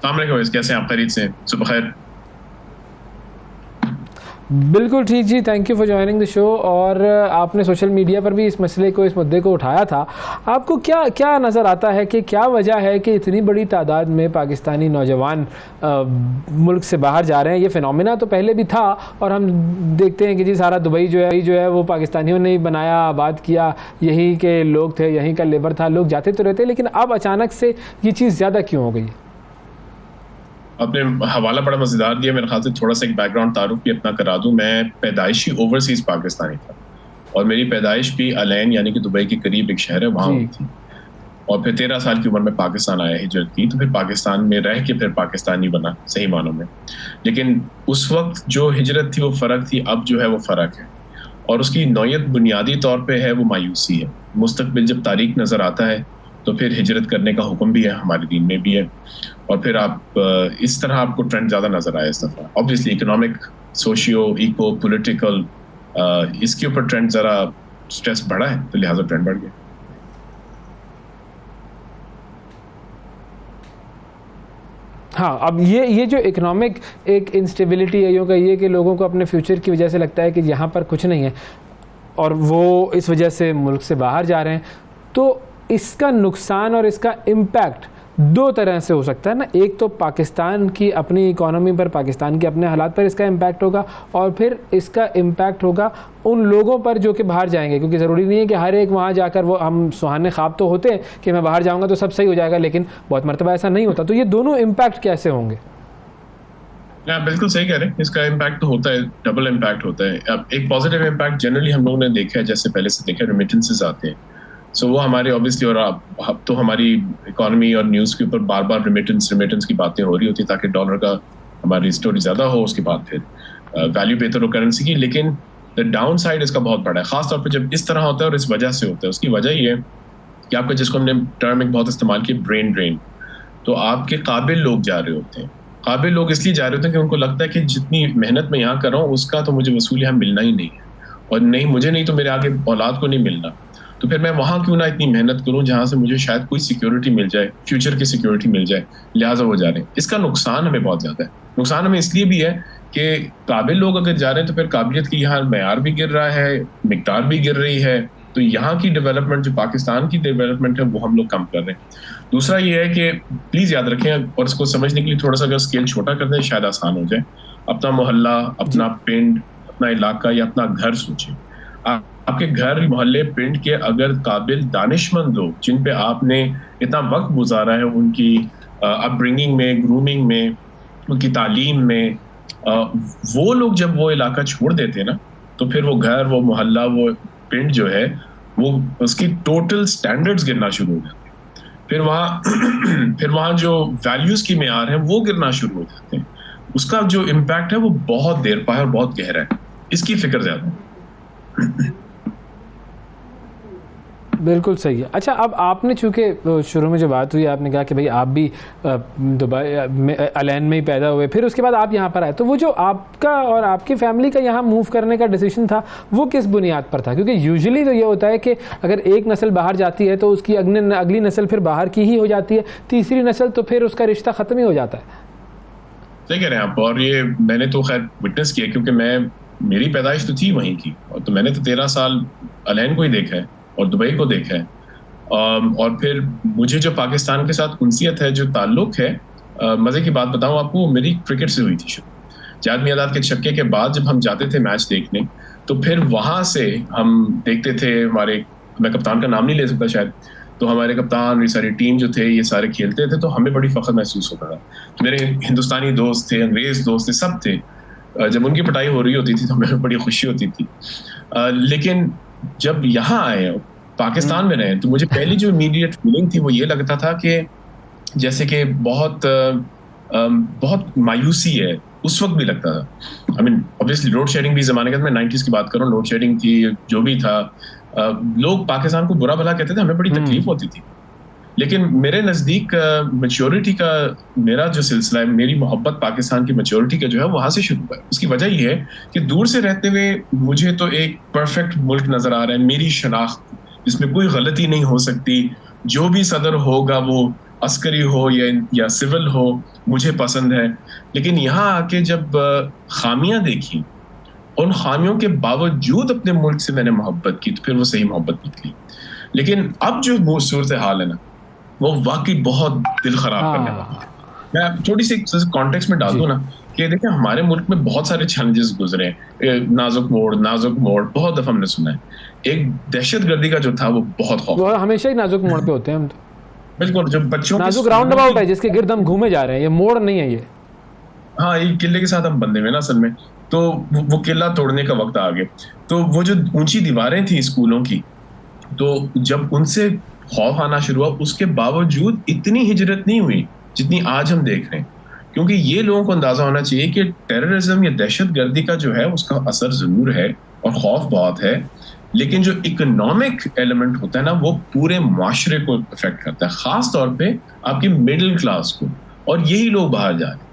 कैसे हैं आप? खैरियत से? सुबह खैर। बिल्कुल ठीक जी, thank you for joining the show. और आपने सोशल मीडिया पर भी इस मसले को, इस मुद्दे को उठाया था। आपको क्या नज़र आता है कि क्या वजह है कि इतनी बड़ी तादाद में पाकिस्तानी नौजवान मुल्क से बाहर जा रहे हैं? ये फिनोमिना तो पहले भी था, और हम देखते हैं कि जी सारा दुबई जो है वो पाकिस्तानियों ने ही बनाया, आबाद किया, यहीं के लोग थे, यहीं का लेबर था, लोग जाते तो रहते। लेकिन अब अचानक से ये चीज़ ज़्यादा क्यों हो गई? आपने हवाला बड़ा मज़ेदार दिया। मेरे ख्याल से थोड़ा सा एक बैकग्राउंड तारुफ भी अपना करा दूं। मैं पैदाइशी ओवरसीज़ पाकिस्तानी था, और मेरी पैदाइश भी अलैन यानी कि दुबई के करीब एक शहर है, वहाँ हुई थी। और फिर 13 साल की उम्र में पाकिस्तान आया, हिजरत की, तो फिर पाकिस्तान में रह के फिर पाकिस्तानी बना सही मानों में। लेकिन उस वक्त जो हिजरत थी वो फ़र्क थी, अब जो है वो फ़र्क है, और उसकी नौयत बुनियादी तौर पर है वो मायूसी है। मुस्तकबिल जब तारीख नज़र आता है तो फिर हिजरत करने का हुक्म भी है, हमारे दीन में भी है। और फिर आप इस तरह आपको ट्रेंड ज़्यादा नज़र आया इस दफ़ा। Obviously economic, socio, eco, political, इसके ऊपर ट्रेंड ज़रा स्ट्रेस बढ़ा है, तो लिहाजा ट्रेंड बढ़ गया। हाँ, अब ये जो इकोनॉमिक एक इंस्टेबिलिटी है, यूँ कहिए कि लोगों को अपने फ्यूचर की वजह से लगता है कि यहाँ पर कुछ नहीं है, और वो इस वजह से मुल्क से बाहर जा रहे हैं। तो इसका नुकसान और इसका इम्पैक्ट दो तरह से हो सकता है ना। एक तो पाकिस्तान की अपनी इकोनॉमी पर, पाकिस्तान के अपने हालात पर इसका इम्पैक्ट होगा, और फिर इसका इम्पैक्ट होगा उन लोगों पर जो कि बाहर जाएंगे, क्योंकि ज़रूरी नहीं है कि हर एक वहाँ जाकर, वो हम सुहाने ख्वाब तो होते हैं कि मैं बाहर जाऊँगा तो सब सही हो जाएगा, लेकिन बहुत मरतबा ऐसा नहीं होता। तो ये दोनों इम्पैक्ट कैसे होंगे? बिल्कुल सही कह रहे हैं। इसका इम्पैक्ट तो होता है, डबल इम्पैक्ट होता है। अब एक पॉजिटिव इम्पैक्ट जनरली हम लोगों ने देखा है, जैसे पहले से देखा, रेमिटेंसेस आते हैं। सो वो हमारे ऑब्वियसली, और अब तो हमारी इकोनॉमी और न्यूज़ के ऊपर बार बार रेमिटेंस की बातें हो रही होती, ताकि डॉलर का हमारी स्टोरी ज़्यादा हो, उसके बाद फिर वैल्यू बेहतर हो करेंसी की। लेकिन द डाउन साइड इसका बहुत बड़ा है, ख़ासतौर पर जब इस तरह होता है और इस वजह से होता है। उसकी वजह ये है कि आपका, जिसको हमने टर्म एक बहुत इस्तेमाल किया, ब्रेन ड्रेन। तो आपके काबिल लोग जा रहे होते हैं। काबिल लोग इसलिए जा रहे होते हैं कि उनको लगता है कि जितनी मेहनत मैं यहाँ कर रहा हूँ उसका तो मुझे वसूल यहाँ मिलना ही नहीं है, और नहीं मुझे नहीं तो मेरे आगे औलाद को नहीं मिलना। तो फिर मैं वहाँ क्यों ना इतनी मेहनत करूँ जहाँ से मुझे शायद कोई सिक्योरिटी मिल जाए, फ्यूचर की सिक्योरिटी मिल जाए, लिहाजा वो जा रहे हैं। इसका नुकसान हमें बहुत ज़्यादा है। नुकसान हमें इसलिए भी है कि काबिल लोग अगर जा रहे हैं तो फिर काबिलियत की यहाँ मैयार भी गिर रहा है, मिकदार भी गिर रही है, तो यहाँ की डेवलपमेंट, जो पाकिस्तान की डेवलपमेंट है, वो हम लोग कम कर रहे हैं। दूसरा ये है कि प्लीज़ याद रखें, और इसको समझने के लिए थोड़ा सा अगर स्केल छोटा कर दें शायद आसान हो जाए। अपना मोहल्ला, अपना पिंड, अपना इलाका या अपना घर सोचें। आपके घर, मोहल्ले, पिंड के अगर काबिल दानिशमंद लोग, जिन पे आपने इतना वक्त गुजारा है उनकी अपब्रिंगिंग में, ग्रूमिंग में, उनकी तालीम में, वो लोग जब वो इलाका छोड़ देते हैं ना, तो फिर वो घर, वो मोहल्ला, वो पिंड जो है, वो उसकी टोटल स्टैंडर्ड्स गिरना शुरू हो जाते हैं। फिर वहाँ जो वैल्यूज की मेयार है वो गिरना शुरू हो जाते हैं। उसका जो इम्पैक्ट है वो बहुत देर पा है और बहुत गहरा है, इसकी फिक्र ज्यादा है। बिल्कुल सही है। अच्छा, अब आपने चूंकि शुरू में जो बात हुई, आपने कहा कि भाई आप भी दुबई में अलैन में ही पैदा हुए, फिर उसके बाद आप यहाँ पर आए, तो वो जो आपका और आपकी फैमिली का यहाँ मूव करने का डिसीजन था वो किस बुनियाद पर था? क्योंकि यूजुअली तो ये होता है कि अगर एक नस्ल बाहर जाती है तो उसकी अगली नस्ल फिर बाहर की ही हो जाती है, तीसरी नस्ल तो फिर उसका रिश्ता ख़त्म ही हो जाता है। सही कह रहे हैं आप, और ये मैंने तो खैर विटनेस किया क्योंकि मेरी पैदाइश तो थी वहीं की, और तो मैंने तो 13 साल अलैन को ही देखा है और दुबई को देखा है। और फिर मुझे जो पाकिस्तान के साथ उनसियत है, जो ताल्लुक है, मज़े की बात बताऊं आपको, वो मेरी क्रिकेट से हुई थी शुरू। जाद मियादाद के छक्के के बाद जब हम जाते थे मैच देखने, तो फिर वहाँ से हम देखते थे, मैं कप्तान का नाम नहीं ले सकता शायद, तो हमारे कप्तान, ये सारी टीम जो थे, ये सारे खेलते थे, तो हमें बड़ी फ़ख्र महसूस होता था। तो मेरे हिंदुस्तानी दोस्त थे, अंग्रेज़ दोस्त थे, सब थे। जब उनकी पिटाई हो रही होती थी तो हमें बड़ी खुशी होती थी। लेकिन जब यहाँ आए, पाकिस्तान में रहे, तो मुझे पहली जो इमीडिएट फीलिंग थी वो ये लगता था कि जैसे कि बहुत मायूसी है, उस वक्त भी लगता था। I mean obviously load shedding भी ज़माने के, मैं 90s की बात कर रहा हूँ, लोड शेडिंग थी, जो भी था, लोग पाकिस्तान को बुरा भला कहते थे, हमें बड़ी तकलीफ होती थी। लेकिन मेरे नज़दीक मैच्योरिटी का मेरा जो सिलसिला है, मेरी मोहब्बत पाकिस्तान की मैच्योरिटी का जो है, वहाँ से शुरू हुआ है। उसकी वजह ये है कि दूर से रहते हुए मुझे तो एक परफेक्ट मुल्क नज़र आ रहा है, मेरी शनाख्त जिसमें कोई गलती नहीं हो सकती, जो भी सदर होगा वो अस्करी हो या सिविल हो, मुझे पसंद है। लेकिन यहाँ आके जब खामियां देखी, उन खामियों के बावजूद अपने मुल्क से मैंने मोहब्बत की, तो फिर वो सही मोहब्बत निकली। लेकिन अब जो सूरत हाल है ना, वो वाकई बहुत दिल खराब करने वाला है। मैं थोड़ी सी कॉन्टेक्स्ट में डाल दूं ना, कि देखिए हमारे मुल्क में बहुत सारे चैलेंजेस गुजरे हैं, नाजुक मोड़ बहुत दफा हमने सुना है। एक दहशतगर्दी का जो था वो बहुत खौफ, वो हमेशा ही नाजुक मोड़ पे होते हैं हम तो। बिल्कुल, जो बच्चों नाजुक राउंड अबाउट है जिसके गिर्द हम घूमे जा रहे हैं, ये मोड़ नहीं है ये। हाँ, ये किले के साथ हम बंधे हुए ना असल में, तो वो किला तोड़ने का वक्त आ गया। तो वो जो ऊंची दीवारें थी स्कूलों की, तो जब उनसे खौफ आना शुरू हुआ, उसके बावजूद इतनी हिजरत नहीं हुई जितनी आज हम देख रहे हैं। क्योंकि ये लोगों को अंदाजा होना चाहिए कि टेररिज्म या दहशतगर्दी का जो है उसका असर जरूर है और खौफ बहुत है, लेकिन जो इकोनॉमिक एलिमेंट होता है ना, वो पूरे माशरे को अफेक्ट करता है, खास तौर पे आपकी मिडिल क्लास को, और यही लोग बाहर जा रहे हैं।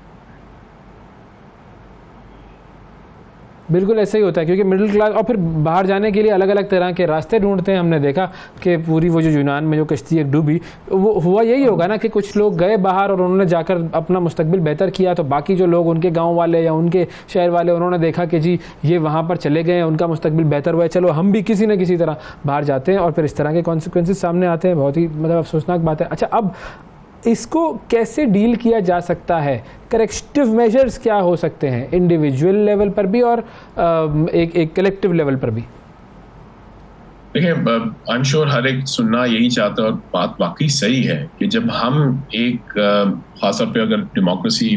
बिल्कुल ऐसा ही होता है, क्योंकि मिडिल क्लास और फिर बाहर जाने के लिए अलग अलग तरह के रास्ते ढूंढते हैं। हमने देखा कि पूरी वो जो यूनान में जो कश्ती एक डूबी, वो हुआ यही होगा ना कि कुछ लोग गए बाहर और उन्होंने जाकर अपना मुस्तकबिल बेहतर किया, तो बाकी जो लोग उनके गांव वाले या उनके शहर वाले, उन्होंने देखा कि जी ये वहाँ पर चले गए, उनका मुस्तकबिल बेहतर हुआ है, चलो हम भी किसी न किसी तरह बाहर जाते हैं, और फिर इस तरह के कॉन्सिक्वेंसेस सामने आते हैं। बहुत ही मतलब अफसोसनाक बात है। अच्छा, अब इसको कैसे डील किया जा सकता है? करेक्टिव मेजर्स क्या हो सकते हैं इंडिविजुअल लेवल पर भी और एक कलेक्टिव लेवल पर भी? देखिए, आई एम श्योर हर एक सुनना यही चाहता है, और बात वाकई सही है कि जब हम एक खासतौर पे अगर डेमोक्रेसी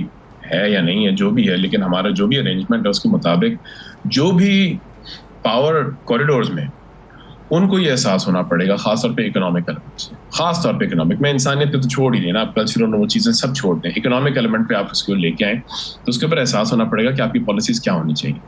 है या नहीं है, जो भी है, लेकिन हमारा जो भी अरेंजमेंट है उसके मुताबिक जो भी पावर कॉरिडोर्स में, उनको ये एहसास होना पड़ेगा, खासतौर पे इकोनॉमिक एलिमेंट से। खासतौर पे इकोनॉमिक में इंसानियत तो छोड़ ही देना, आप कल्चरल वो चीज़ें सब छोड़ दें, इकोनॉमिक एलिमेंट पे आप उसको लेके आए, तो उसके ऊपर एहसास होना पड़ेगा कि आपकी पॉलिसीज क्या होनी चाहिए,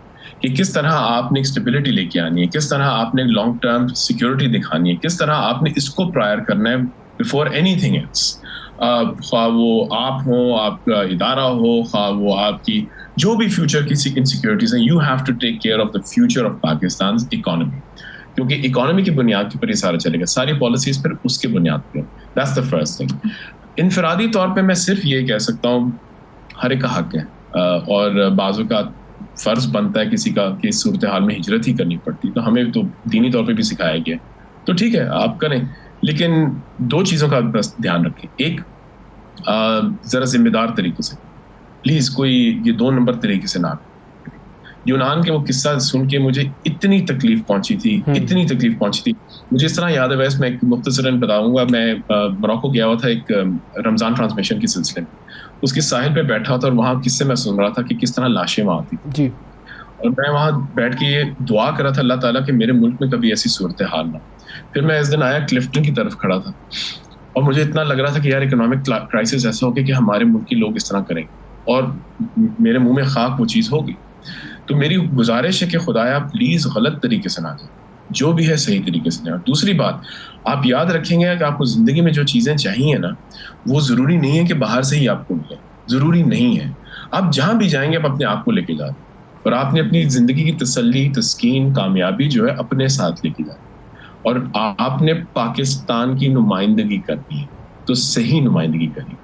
कि किस तरह आपने एक स्टेबिलिटी लेके आनी है, किस तरह आपने लॉन्ग टर्म सिक्योरिटी दिखानी है, किस तरह आपने इसको प्रायर करना है बिफोर एनीथिंग एल्स। ख्वाह वो आप हो, आपका इदारा हो, ख्वाह वो आपकी जो भी फ्यूचर की इनसिक्योरिटीज हैं, you have to take care of the future of Pakistan economy, क्योंकि इकोनॉमी की बुनियाद के ऊपर ये सारा चलेगा, सारी पॉलिसीज पर उसके बुनियाद पे। That's the first thing. इनफरादी तौर पे मैं सिर्फ ये कह सकता हूँ, हर एक का हक है, और बाज़ों का फ़र्ज़ बनता है किसी का कि इस सूरत हाल में हिजरत ही करनी पड़ती, तो हमें तो दीनी तौर पे भी सिखाया गया, तो ठीक है आप करें, लेकिन दो चीज़ों का बस ध्यान रखें। एक, ज़रा जिम्मेदार तरीके से, प्लीज़ कोई ये 2 नंबर तरीके से ना। यूनान के वो किस्सा सुन के मुझे इतनी तकलीफ पहुंची थी, मुझे इस तरह याद है, वैसे मैं एक मुख्तसरन बताऊंगा, मैं मोरक्को गया हुआ था एक रमज़ान ट्रांसमिशन के सिलसिले में, उसके साहिल पे बैठा हुआ था, और वहाँ किस्से मैं सुन रहा था कि किस तरह लाशें वहाँ आती जी, और मैं वहाँ बैठ के ये दुआ कर रहा था अल्लाह ताला कि मेरे मुल्क में कभी ऐसी सूरत हाल ना। फिर मैं इस दिन आया, क्लिफ्टन की तरफ खड़ा था, और मुझे इतना लग रहा था कि यार इकोनॉमिक क्राइसिस ऐसा हो गया कि हमारे मुल्क के लोग इस तरह करेंगे, और मेरे मुंह में खाक वो चीज़ होगी। तो मेरी गुजारिश है कि खुदाया प्लीज़ गलत तरीके से ना दें, जो भी है सही तरीके से दें। और दूसरी बात, आप याद रखेंगे कि आपको ज़िंदगी में जो चीज़ें चाहिए ना, वो ज़रूरी नहीं है कि बाहर से ही आपको मिले, ज़रूरी नहीं है। आप जहाँ भी जाएंगे आप अपने आप को लेके जाते, और आपने अपनी ज़िंदगी की तसल्ली, तस्कीन, कामयाबी जो है अपने साथ लेके जाए, और आपने पाकिस्तान की नुमाइंदगी करनी है तो सही नुमाइंदगी करिए।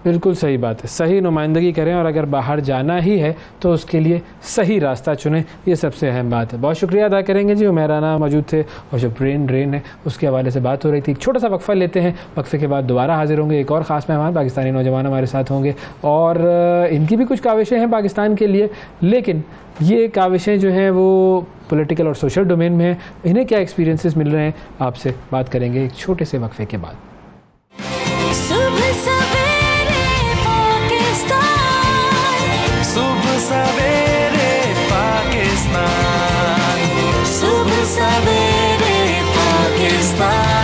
बिल्कुल सही बात है, सही नुमाइंदगी करें, और अगर बाहर जाना ही है तो उसके लिए सही रास्ता चुनें, ये सबसे अहम बात है। बहुत शुक्रिया अदा करेंगे जी, उमेराना मौजूद थे और जो ब्रेन ड्रेन है उसके हवाले से बात हो रही थी। एक छोटा सा वक्फा लेते हैं, वक्फे के बाद दोबारा हाजिर होंगे। एक और ख़ास मेहमान पाकिस्तानी नौजवान हमारे साथ होंगे, और इनकी भी कुछ काविशें हैं पाकिस्तान के लिए, लेकिन ये काविशें जो हैं वो पॉलिटिकल और सोशल डोमेन में हैं। इन्हें क्या एक्सपीरियंसेस मिल रहे हैं, आपसे बात करेंगे एक छोटे से वक्फे के बाद। सुबह सवेरे पाकिस्तान, सुबह सवेरे पाकिस्तान, सुबह सवेरे पाकिस्तान।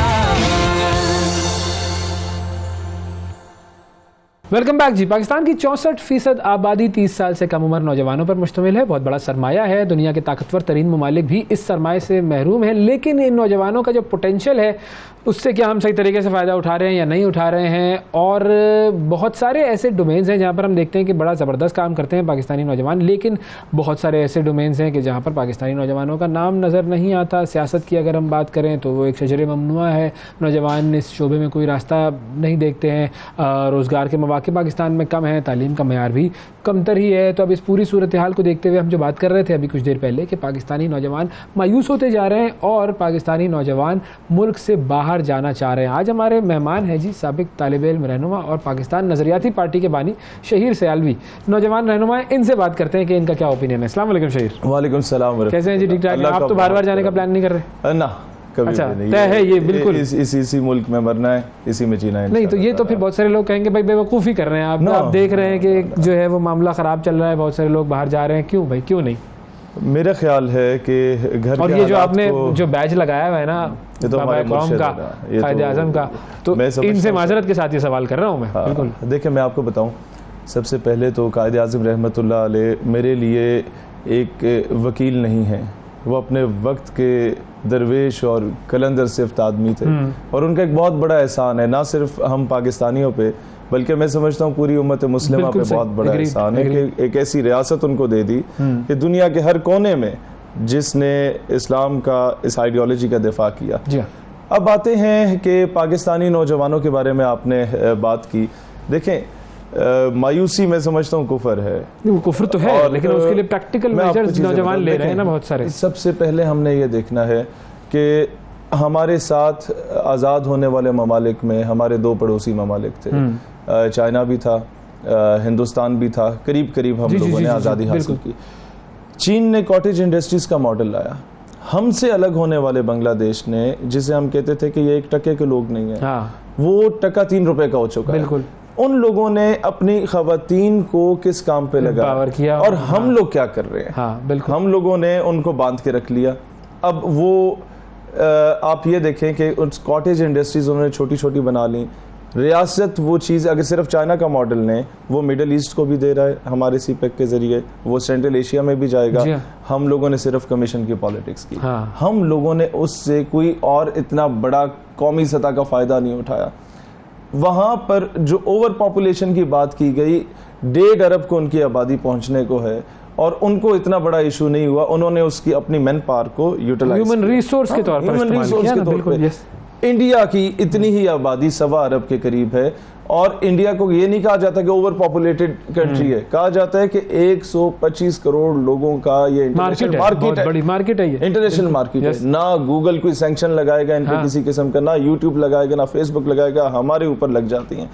वेलकम बैक जी। पाकिस्तान की 64% आबादी 30 साल से कम उम्र नौजवानों पर मुश्तमिल है। बहुत बड़ा सरमाया है। दुनिया के ताकतवर तरीन ममालिक भी इस सरमाए से महरूम हैं, लेकिन इन नौजवानों का जो पोटेंशियल है उससे क्या हम सही तरीके से फ़ायदा उठा रहे हैं या नहीं उठा रहे हैं। और बहुत सारे ऐसे डोमेन्स हैं जहाँ पर हम देखते हैं कि बड़ा ज़बरदस्त काम करते हैं पाकिस्तानी नौजवान, लेकिन बहुत सारे ऐसे डोमेन्स हैं कि जहाँ पर पाकिस्तानी नौजवानों का नाम नज़र नहीं आता। सियासत की अगर हम बात करें तो वो एक शजर ममनुआ है, नौजवान इस शोबे में कोई रास्ता नहीं देखते हैं। रोज़गार के मौके पाकिस्तान में कम है, तालीम का मयार भी कमतर ही है। तो अब इस पूरी सूरत हाल को देखते हुए हम जो बात कर रहे थे अभी कुछ देर पहले कि पाकिस्तानी नौजवान मायूस होते जा रहे हैं और पाकिस्तानी नौजवान मुल्क से बाहर जाना चाह रहे हैं। आज हमारे मेहमान हैं जी साबिक तालिब इल्म रहनुमा और पाकिस्तान नज़रियाती पार्टी के बानी शहीर सयालवी, नौजवान रहनुमा। इनसे बात करते हैं कि इनका क्या ओपिनियन है। अस्सलाम वालेकुम शहीर। वालेकुम सलाम। कैसे हैं जी? ठीक ठाक। आप तो बार जाने का प्लान नहीं कर रहे? ना, कभी अच्छा, भी नहीं। तय है ये बिल्कुल इसी मुल्क में मरना है, इसी में जीना है। नहीं तो ये तो फिर बहुत सारे लोग कहेंगे भाई बेवकूफ़ी कर रहे हैं आप देख रहे हैं कि जो है वो मामला ख़राब चल रहा है, बहुत सारे लोग बाहर जा रहे हैं, क्यों भाई, क्यों नहीं? मेरा ख्याल है कि घर और ये जो आपने जो बैज लगाया हुआ है ना, ये तो हमारे कौम का, कायदे आज़म का, तो इनसे माजरत के साथ ये सवाल कर रहा हूँ मैं। बिल्कुल। देखिए, मैं आपको बताऊँ, सबसे पहले तो कायदे आज़म रहमतुल्लाह अलैह मेरे लिए एक वकील नहीं है, वो अपने वक्त के दरवेश और कलंदर सिफ्त आदमी थे, और उनका एक बहुत बड़ा एहसान है, ना सिर्फ हम पाकिस्तानियों पे बल्कि मैं समझता हूँ पूरी उम्मत मुस्लिमा पे बहुत बड़ा एहसान है कि एक ऐसी रियासत उनको दे दी कि दुनिया के हर कोने में जिसने इस्लाम का, इस आइडियोलॉजी का दिफा किया। अब आते हैं कि पाकिस्तानी नौजवानों के बारे में आपने बात की। देखें, मायूसी मैं समझता हूँ कुफर है, वो कुफर तो है, लेकिन उसके लिए प्रैक्टिकल मेजर्स नौजवान ले रहे हैं ना बहुत सारे। सबसे पहले हमने ये देखना है कि हमारे साथ आज़ाद होने वाले ममालिक में हमारे दो पड़ोसी ममालिक थे, चाइना भी था, हिंदुस्तान भी था, करीब करीब हम लोगों ने आज़ादी हासिल की। चीन ने कॉटेज इंडस्ट्रीज का मॉडल लाया। हमसे अलग होने वाले बांग्लादेश ने, जिसे हम कहते थे कि ये 1 टके के लोग नहीं है, वो टका 3 रुपए का हो चुका है। उन लोगों ने अपनी खवातीन को किस काम पे लगाया और हम लोग क्या कर रहे हैं? हम लोगों ने उनको बांध के रख लिया। अब वो आप ये देखें कि उस कॉटेज इंडस्ट्रीज उन्होंने छोटी छोटी बना ली। रियासत वो चीज़, अगर सिर्फ चाइना का मॉडल ने, वो मिडल ईस्ट को भी दे रहा है हमारे सीपेक के जरिए, वो सेंट्रल एशिया में भी जाएगा। हम लोगों ने सिर्फ कमीशन की पॉलिटिक्स की। हम लोगों ने उससे कोई और इतना बड़ा कौमी सतह का फ़ायदा नहीं उठाया। वहाँ पर जो ओवर पॉपुलेशन की बात की गई, 1.5 अरब को उनकी आबादी पहुँचने को है, और उनको इतना बड़ा इशू नहीं हुआ। उन्होंने उसकी अपनी मैन पावर को यूटिलाइज, ह्यूमन रिसोर्स के तौर पर। इंडिया की इतनी ही आबादी 1.25 अरब के करीब है, और इंडिया को ये नहीं कहा जाता कि ओवर पॉपुलेटेड कंट्री है, कहा जाता है कि 125 करोड़ लोगों का ये इंटरनेशनल मार्केट है, इंटरनेशनल मार्केट है। ना गूगल कोई सैंक्शन लगाएगा इन पर किसी किस्म का, ना यूट्यूब लगाएगा, ना फेसबुक लगाएगा, हमारे ऊपर लग जाती हैं।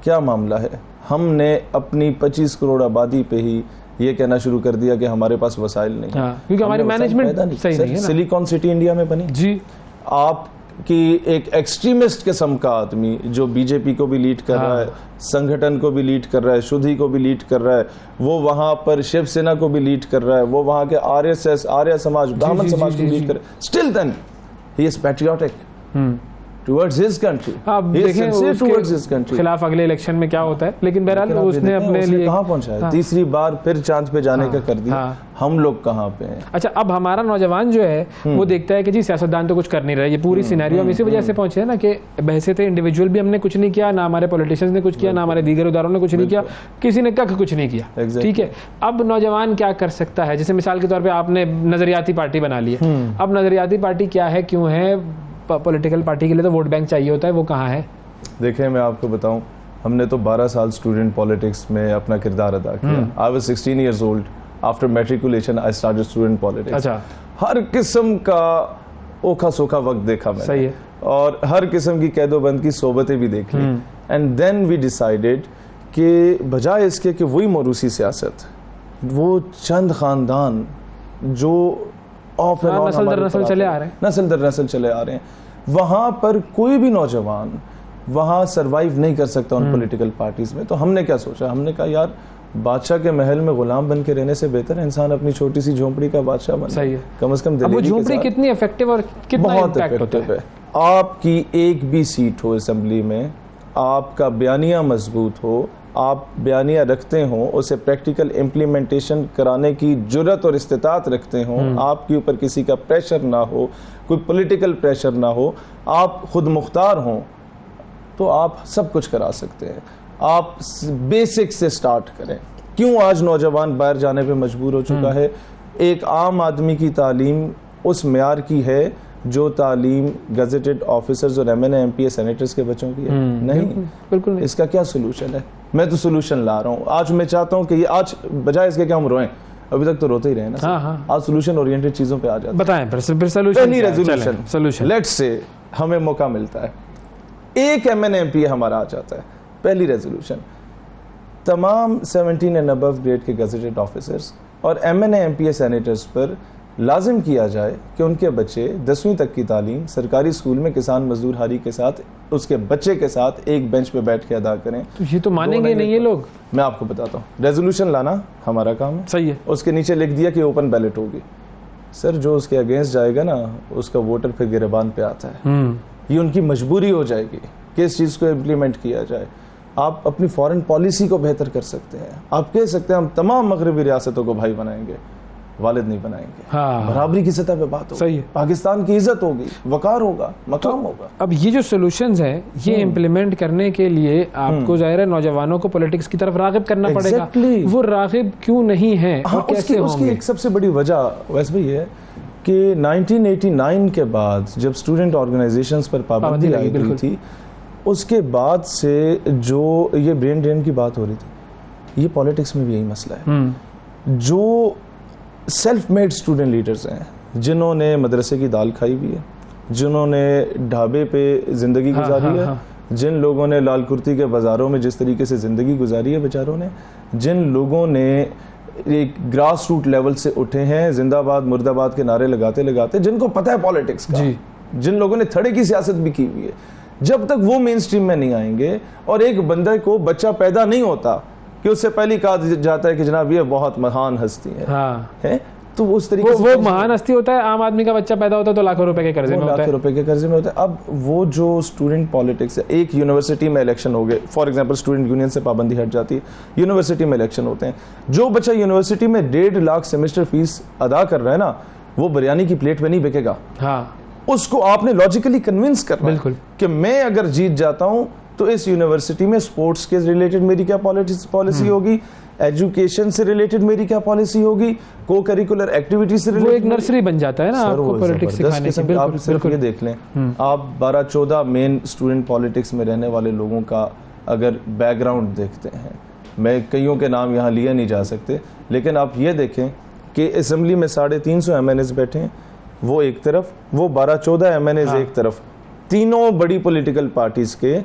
क्या मामला है? हमने अपनी 25 करोड़ आबादी पे ही ये कहना शुरू कर दिया कि हमारे पास वसाइल नहीं, क्योंकि हमारी मैनेजमेंट सही नहीं है ना। सिलिकॉन सिटी इंडिया में बनी जी। आप कि एक एक्सट्रीमिस्ट किस्म का आदमी जो बीजेपी को भी लीड कर रहा है, संगठन को भी लीड कर रहा है, शुद्धि को भी लीड कर रहा है, वो वहां पर शिवसेना को भी लीड कर रहा है, वो वहां के आरएसएस, आर्य समाज, ब्राह्मण समाज को लीड कर रहा है, still then he is patriotic towards his country. आप देखें उसके खिलाफ अगले इलेक्शन में क्या होता है, लेकिन बहरहाल उसने अपने लिए कहाँ पहुंचा है, तीसरी बार फिर चांद पे जाने का कर दिया, हम लोग कहाँ पे हैं। अच्छा, अब हमारा नौजवान जो है वो देखता है कि जी सियासतदान तो कुछ कर नहीं रहे, ये पूरी सिनेरियो हम इसी वजह से पहुंचे हैं ना कि बहसे थे इंडिविजुअल भी हमने कुछ नहीं किया, ना हमारे पॉलिटिशियंस ने कुछ किया, ना हमारे दीगर उदारों ने कुछ नहीं किया, किसी ने कख कुछ नहीं किया। ठीक है, अब नौजवान क्या कर सकता है? जैसे मिसाल के तौर पर आपने नजरियाती पार्टी बना ली है, अब नजरियाती पार्टी क्या है, क्यों है? पॉलिटिकल पार्टी के लिए तो वोट बैंक चाहिए होता है, वो कहाँ है? देखिए, मैं आपको बताऊं, हमने तो 12 साल स्टूडेंट पॉलिटिक्स में अपना किरदार अदा किया। I was 16 years old after matriculation I started student politics. अच्छा, हर किस्म का ओखा सोखा वक्त देखा मैंने, सही है, और हर किस्म की कैदोबंद की सोबतें भी देख ली। एंड देन वी डिसाइडेड कि बजाय इसके कि वही मरूसी सियासत, वो चंद खानदान जो ऑफ एंड ऑन नस्ल दर नस्ल चले आ रहे हैं, नस्ल दर नस्ल चले आ रहे हैं, वहां पर कोई भी नौजवान वहां सरवाइव नहीं कर सकता उन पॉलिटिकल पार्टीज में। तो हमने क्या सोचा, हमने कहा यार बादशाह के महल में गुलाम बन के रहने से बेहतर है इंसान अपनी छोटी सी झोंपड़ी का बादशाह बने। सही है, कम से कम वो झोंपड़ी कितनी इफेक्टिव और कितना इम्पैक्ट होता है। आपकी एक भी सीट हो असेंबली में, आपका बयानिया मजबूत हो, आप बयानिया रखते हो, उसे प्रैक्टिकल इम्प्लीमेंटेशन कराने की जुर्रत और इस्तिताअत रखते हो, आपके ऊपर किसी का प्रेशर ना हो, कोई पॉलिटिकल प्रेशर ना हो, आप खुद मुख्तार हों, तो आप सब कुछ करा सकते हैं। आप बेसिक से स्टार्ट करें। क्यों आज नौजवान बाहर जाने पे मजबूर हो चुका है? एक आम आदमी की तालीम उस म्यार की है जो तालीम गजेटेड ऑफिसर्स और एमएनए एमपीए सेनेटर्स के बच्चों की है? नहीं, बिल्कुल नहीं। इसका क्या सोल्यूशन है? मैं तो सोल्यूशन ला रहा हूँ। आज मैं चाहता हूँ कि ये आज बजाय इसके कि हम रोएं, अभी तक तो रोते ही रहे ना, आज सोल्यूशन ओरिएंटेड चीजों पे आ जाते हैं। बताएं फिर सोल्यूशन। पहली रेजोल्यूशन, सोल्यूशन, लेट्स से हमें मौका मिलता है, एक एमएनए एमपीए हमारा आ जाता है, पहली रेजोल्यूशन, तमाम 17 एंड अबव ग्रेड के गजेटेड ऑफिसर्स और एमएनए एमपीए सेनेटर्स पर लाजिम किया जाए कि उनके बच्चे 10वीं तक की तालीम सरकारी स्कूल में किसान मजदूर हारी के साथ, उसके बच्चे के साथ एक बेंच पे बैठ के अदा करें। तो ये तो मानेंगे नहीं ये लोग। मैं आपको बताता हूँ, रेजोल्यूशन लाना हमारा काम है, सही है, उसके नीचे लिख दिया कि ओपन बैलेट होगी। सर, जो उसके अगेंस्ट जाएगा ना, उसका वोटर फिर गिरबान पे आता है। ये उनकी मजबूरी हो जाएगी कि इस चीज़ को इम्प्लीमेंट किया जाए। आप अपनी फॉरेन पॉलिसी को बेहतर कर सकते हैं। आप कह सकते हैं हम तमाम मगरबी रियासतों को भाई बनाएंगे, वालिद नहीं बनाएंगे। बराबरी की सतह पे बात होगी, सही है, पाकिस्तान की इज्जत होगी, वकार होगा, मकाम होगा। अब ये जो सॉल्यूशंस हैं, ये इम्प्लीमेंट करने के लिए आपको जाहिर है नौजवानों को पॉलिटिक्स की तरफ रागिब करना पड़ेगा। वो रागिब क्यों नहीं है और कैसे होंगे? उसकी एक सबसे बड़ी वजह वैसे भी है कि 1989 के बाद जब स्टूडेंट ऑर्गेनाइजेशंस पर पाबंदी आई गई थी, उसके बाद से जो ये ब्रेन ड्रेन की बात हो रही थी, ये पॉलिटिक्स में भी यही मसला है। जो सेल्फ मेड स्टूडेंट लीडर्स हैं, जिन्होंने मदरसे की दाल खाई हुई है, जिन्होंने ढाबे पे जिंदगी गुजारी है, जिन लोगों ने लाल कुर्ती के बाज़ारों में जिस तरीके से ज़िंदगी गुजारी है बेचारों ने, जिन लोगों ने एक ग्रास रूट लेवल से उठे हैं, जिंदाबाद मुर्दाबाद के नारे लगाते लगाते, जिनको पता है पॉलिटिक्स का, जिन लोगों ने थड़े की सियासत भी की हुई है, जब तक वो मेन स्ट्रीम में नहीं आएंगे और एक बंदे को बच्चा पैदा नहीं होता कि उससे पहले कहा जाता है कि जनाब ये बहुत महान हस्ती है, तो उस तरीके से वो महान हस्ती होता है, आम आदमी का बच्चा पैदा होता है तो लाखों रुपए के कर्जे में होता है, लाखों रुपए के कर्जे में होता है। अब वो जो स्टूडेंट पॉलिटिक्स है, एक यूनिवर्सिटी में इलेक्शन हो गए, फॉर एग्जांपल स्टूडेंट यूनियन से पाबंदी हट जाती है, यूनिवर्सिटी में इलेक्शन होते हैं, जो बच्चा यूनिवर्सिटी में 1.5 लाख सेमेस्टर फीस अदा कर रहा है ना, वो बिरयानी की प्लेट में नहीं बिकेगा। उसको आपने लॉजिकली कन्विंस करना है कि मैं अगर जीत जाता हूं तो इस यूनिवर्सिटी में स्पोर्ट्स के रिलेटेड मेरी क्या पॉलिसी होगी, एजुकेशन से रिलेटेड मेरी क्या पॉलिसी होगी, को करिकुलर एक्टिविटी से रिलेटेड। वो एक नर्सरी बन जाता है ना आपको पॉलिटिक्स सिखाने की। आप सिर्फ ये देख लें, आप 12-14 मेन स्टूडेंट पॉलिटिक्स में रहने वाले लोगों का अगर बैकग्राउंड देखते हैं, मैं कईयों के नाम यहाँ लिए नहीं जा सकते, लेकिन आप ये देखें कि असेंबली में 350 एमएनएस बैठे हैं, वो एक तरफ, वो 12-14 एमएनएस एक तरफ, तीनों बड़ी पॉलिटिकल पार्टीज के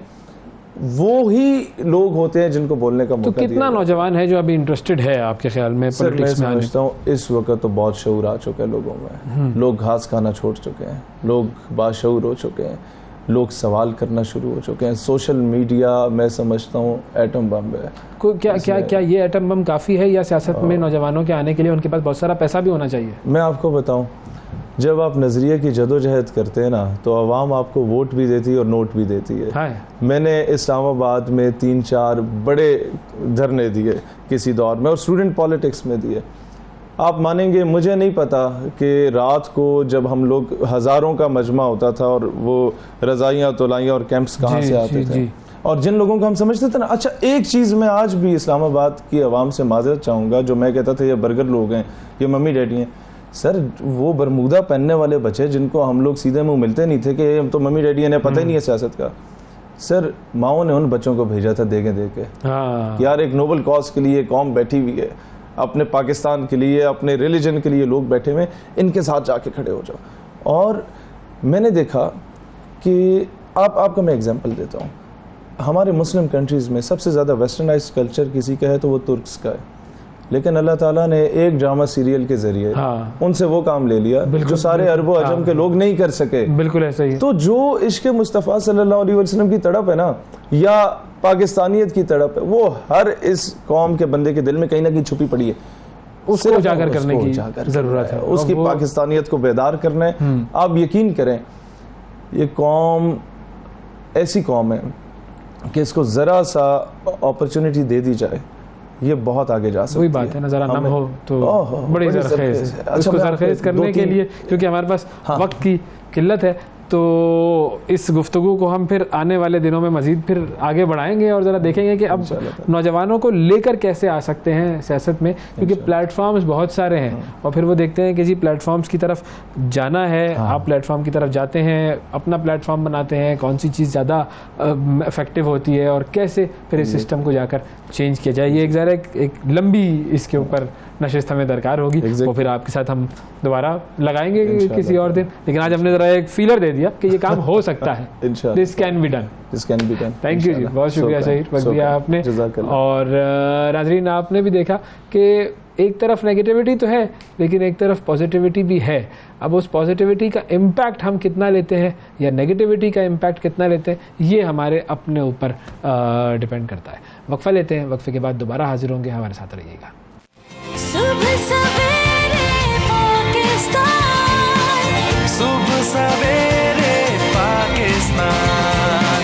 वो ही लोग होते हैं जिनको बोलने का तो मौका कितना नौजवान है जो अभी इंटरेस्टेड है आपके ख्याल में सर मैं पॉलिटिक्स में आने? समझता हूँ इस वक्त तो बहुत शऊर आ चुका है लोगों में। लोग घास खाना छोड़ चुके हैं, लोग बाशऊर हो चुके हैं, लोग सवाल करना शुरू हो चुके हैं। सोशल मीडिया मैं समझता हूँ एटम बम है। क्या ये एटम बम काफ़ी है या सियासत में नौजवानों के आने के लिए उनके पास बहुत सारा पैसा भी होना चाहिए? मैं आपको बताऊं, जब आप नज़रिए की जदोजहद करते हैं ना तो आवाम आपको वोट भी देती है और नोट भी देती है। हाँ। मैंने इस्लामाबाद में 3-4 बड़े धरने दिए किसी दौर में और स्टूडेंट पॉलिटिक्स में दिए। आप मानेंगे मुझे नहीं पता कि रात को जब हम लोग हज़ारों का मजमा होता था और वो रज़ाइयाँ तोलाइयाँ और कैंप्स कहाँ से आते थे, और जिन लोगों को हम समझते थे ना। अच्छा एक चीज़ मैं आज भी इस्लामाबाद की आवाम से माजरत चाहूँगा, जो मैं कहता था ये बर्गर लोग हैं, ये मम्मी डैडी हैं। सर वो बरमूदा पहनने वाले बच्चे जिनको हम लोग सीधे मुंह मिलते नहीं थे कि हम तो मम्मी डैडी हैं, पता ही नहीं है सियासत का। सर माओ ने उन बच्चों को भेजा था देखे देखे। हाँ। यार एक नोबल कॉज के लिए कौम बैठी हुई है, अपने पाकिस्तान के लिए, अपने रिलीजन के लिए लोग बैठे हुए, इनके साथ जाके खड़े हो जाओ। और मैंने देखा कि आपको मैं एग्जांपल देता हूँ, हमारे मुस्लिम कंट्रीज़ में सबसे ज़्यादा वेस्टर्नाइज्ड कल्चर किसी का है तो वो तुर्क्स का है। लेकिन अल्लाह ताला ने एक ड्रामा सीरियल के जरिए उनसे वो काम ले लिया जो सारे अरबो अजम के लोग नहीं कर सके। बिल्कुल ऐसा ही। तो जो इश्क मुस्तफ़ा सल्लल्लाहु अलैहि वसल्लम की तड़प है ना, या पाकिस्तानियत की तड़प है, वो हर इस कौम के बंदे के दिल में कहीं ना कहीं छुपी पड़ी है। उसको उजागर करने की जरूरत है, उसकी पाकिस्तानियत को बेदार करना है। आप यकीन करें ये कौम ऐसी कौम है कि इसको ज़रा सा अपॉर्चुनिटी दे दी जाए ये बहुत आगे जा सकती है। वही बात है ना, जरा नम हो तो बड़ी ज़रख़ेज़ है। उसको ज़रख़ेज़ करने के लिए क्योंकि हमारे पास वक्त की किल्लत है, तो इस गुफ्तगू को हम फिर आने वाले दिनों में मज़ीद फिर आगे बढ़ाएंगे और ज़रा देखेंगे कि अब नौजवानों को लेकर कैसे आ सकते हैं सियासत में, क्योंकि प्लेटफॉर्म्स बहुत सारे हैं और फिर वो देखते हैं कि जी प्लेटफॉर्म्स की तरफ जाना है। आप प्लेटफॉर्म की तरफ जाते हैं, अपना प्लेटफॉर्म बनाते हैं, कौन सी चीज़ ज़्यादा इफ़ेक्टिव होती है और कैसे फिर इस सिस्टम को जाकर चेंज किया जाए। ये एक ज़रा एक लंबी इसके ऊपर नशिस्त हमें दरकार होगी, वो फिर आपके साथ हम दोबारा लगाएंगे किसी और दिन। लेकिन आज हमने ज़रा एक फीलर दे दिया कि ये काम हो सकता है। This can be done. Thank you जी, बहुत शुक्रिया शहीद, वक्त दिया आपने। और नाज़रीन आपने भी देखा कि एक तरफ नेगेटिविटी तो है लेकिन एक तरफ पॉजिटिविटी भी है। अब उस पॉजिटिविटी का इम्पैक्ट हम कितना लेते हैं या नेगेटिविटी का इम्पैक्ट कितना लेते हैं, ये हमारे अपने ऊपर डिपेंड करता है। वक्फा लेते हैं, वक्फे के बाद दोबारा हाजिर होंगे, हमारे साथ रहिएगा। सुबह सवेरे पाकिस्तान, सुबह सवेरे पाकिस्तान,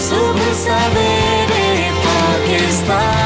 सुबह सवेरे पाकिस्तान।